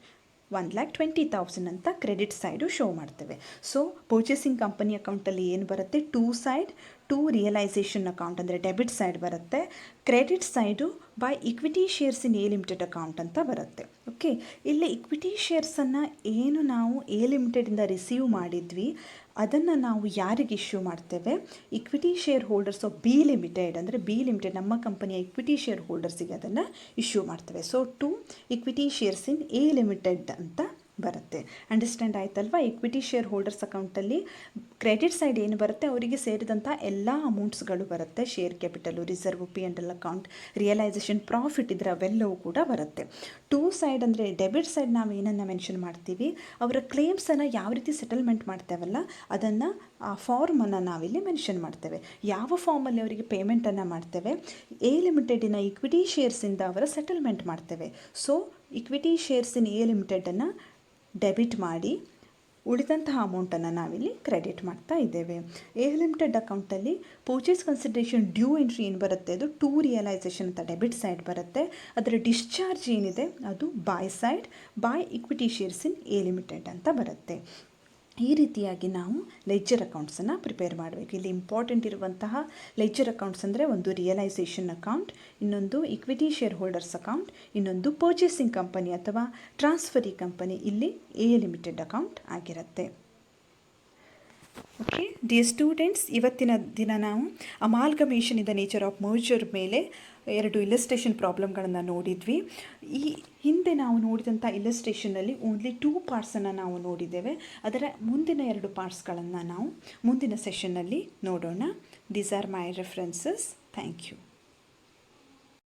1,20,000 ಅಂತ ಕ್ರೆಡಿಟ್ ಸೈಡು ಶೋ ಮಾಡ್ತೇವೆ. ಸೊ ಪರ್ಚೇಸಿಂಗ್ ಕಂಪನಿ ಅಕೌಂಟಲ್ಲಿ ಏನು ಬರುತ್ತೆ? To side, to realisation account ಅಂದರೆ ಡೆಬಿಟ್ ಸೈಡ್ ಬರುತ್ತೆ. Credit side by equity shares in A limited account ಅಂತ ಬರುತ್ತೆ. ಓಕೆ, ಇಲ್ಲಿ ಇಕ್ವಿಟಿ ಶೇರ್ಸನ್ನು ಏನು ನಾವು ಎ ಲಿಮಿಟೆಡಿಂದ ರಿಸೀವ್ ಮಾಡಿದ್ವಿ ಅದನ್ನು ನಾವು ಯಾರಿಗೆ ಇಶ್ಯೂ ಮಾಡ್ತೇವೆ? Equity share holders of B limited, ಅಂದರೆ ಬಿ ಲಿಮಿಟೆಡ್ ನಮ್ಮ ಕಂಪನಿಯ ಇಕ್ವಿಟಿ ಶೇರ್ ಹೋಲ್ಡರ್ಸಿಗೆ ಅದನ್ನು ಇಶ್ಯೂ ಮಾಡ್ತೇವೆ. So to equity shares in A limited ಅಂತ ಬರುತ್ತೆ. ಅಂಡರ್ಸ್ಟ್ಯಾಂಡ್ ಆಯ್ತಲ್ವಾ? ಇಕ್ವಿಟಿ ಶೇರ್ ಹೋಲ್ಡರ್ಸ್ ಅಕೌಂಟಲ್ಲಿ ಕ್ರೆಡಿಟ್ ಸೈಡ್ ಏನು ಬರುತ್ತೆ? ಅವರಿಗೆ ಸೇರಿದಂಥ ಎಲ್ಲ ಅಮೌಂಟ್ಸ್ಗಳು ಬರುತ್ತೆ. Share capital, reserve, P&L account, realisation profit ಇದ್ರೆ ಅವೆಲ್ಲವೂ ಕೂಡ ಬರುತ್ತೆ. ಟೂ ಸೈಡ್ ಅಂದರೆ ಡೆಬಿಟ್ ಸೈಡ್ ನಾವು ಏನನ್ನು ಮೆನ್ಷನ್ ಮಾಡ್ತೀವಿ? ಅವರ ಕ್ಲೇಮ್ಸನ್ನು ಯಾವ ರೀತಿ ಸೆಟಲ್ಮೆಂಟ್ ಮಾಡ್ತೇವಲ್ಲ ಅದನ್ನು, ಆ ಫಾರ್ಮನ್ನು ನಾವಿಲ್ಲಿ ಮೆನ್ಷನ್ ಮಾಡ್ತೇವೆ. ಯಾವ ಫಾರ್ಮಲ್ಲಿ ಅವರಿಗೆ ಪೇಮೆಂಟನ್ನು ಮಾಡ್ತೇವೆ? ಎ ಲಿಮಿಟೆಡಿನ ಇಕ್ವಿಟಿ ಶೇರ್ಸಿಂದ ಅವರ ಸೆಟಲ್ಮೆಂಟ್ ಮಾಡ್ತೇವೆ. So equity shares in A ಲಿಮಿಟೆಡನ್ನು ಡೆಬಿಟ್ ಮಾಡಿ ಉಳಿದಂತಹ ಅಮೌಂಟನ್ನು ನಾವಿಲ್ಲಿ ಕ್ರೆಡಿಟ್ ಮಾಡ್ತಾ ಇದ್ದೇವೆ. ಎ ಲಿಮಿಟೆಡ್ ಅಕೌಂಟಲ್ಲಿ ಪರ್ಚೇಸ್ ಕನ್ಸಿಡರೇಷನ್ ಡ್ಯೂ ಎಂಟ್ರಿ ಏನು ಬರುತ್ತೆ? ಅದು ಟು ರಿಯಲೈಸೇಷನ್ ಅಂತ ಡೆಬಿಟ್ ಸೈಡ್ ಬರುತ್ತೆ. ಅದರ ಡಿಸ್ಚಾರ್ಜ್ ಏನಿದೆ ಅದು by side, by equity shares in A limited ಅಂತ ಬರುತ್ತೆ. ಈ ರೀತಿಯಾಗಿ ನಾವು ಲೆಡ್ಜರ್ ಅಕೌಂಟ್ಸನ್ನು ಪ್ರಿಪೇರ್ ಮಾಡಬೇಕು. ಇಲ್ಲಿ ಇಂಪಾರ್ಟೆಂಟ್ ಇರುವಂತಹ ಲಿಡ್ಜರ್ ಅಕೌಂಟ್ಸ್ ಅಂದರೆ ಒಂದು ರಿಯಲೈಸೇಷನ್ ಅಕೌಂಟ್, ಇನ್ನೊಂದು ಇಕ್ವಿಟಿ ಶೇರ್ ಹೋಲ್ಡರ್ಸ್ ಅಕೌಂಟ್, ಇನ್ನೊಂದು ಪರ್ಚೇಸಿಂಗ್ ಕಂಪನಿ ಅಥವಾ ಟ್ರಾನ್ಸ್ಫರಿ ಕಂಪನಿ, ಇಲ್ಲಿ ಎ ಲಿಮಿಟೆಡ್ ಅಕೌಂಟ್ ಆಗಿರುತ್ತೆ. ಓಕೆ ಡಿಯರ್ ಸ್ಟೂಡೆಂಟ್ಸ್, ಇವತ್ತಿನ ದಿನ ನಾವು amalgamation in the nature of merger ಮೇಲೆ 2 ಇಲ್ಲಸ್ಟ್ರೇಷನ್ ಪ್ರಾಬ್ಲಮ್ಗಳನ್ನು ನೋಡಿದ್ವಿ. ಈ ಹಿಂದೆ ನಾವು ನೋಡಿದಂಥ ಇಲ್ಲಸ್ಟ್ರೇಷನ್ನಲ್ಲಿ ಓನ್ಲಿ 2 ಪಾರ್ಟ್ಸನ್ನು ನಾವು ನೋಡಿದ್ದೇವೆ. ಅದರ ಮುಂದಿನ 2 ಪಾರ್ಟ್ಸ್ಗಳನ್ನು ನಾವು ಮುಂದಿನ ಸೆಷನ್ನಲ್ಲಿ ನೋಡೋಣ. These are my references. Thank you.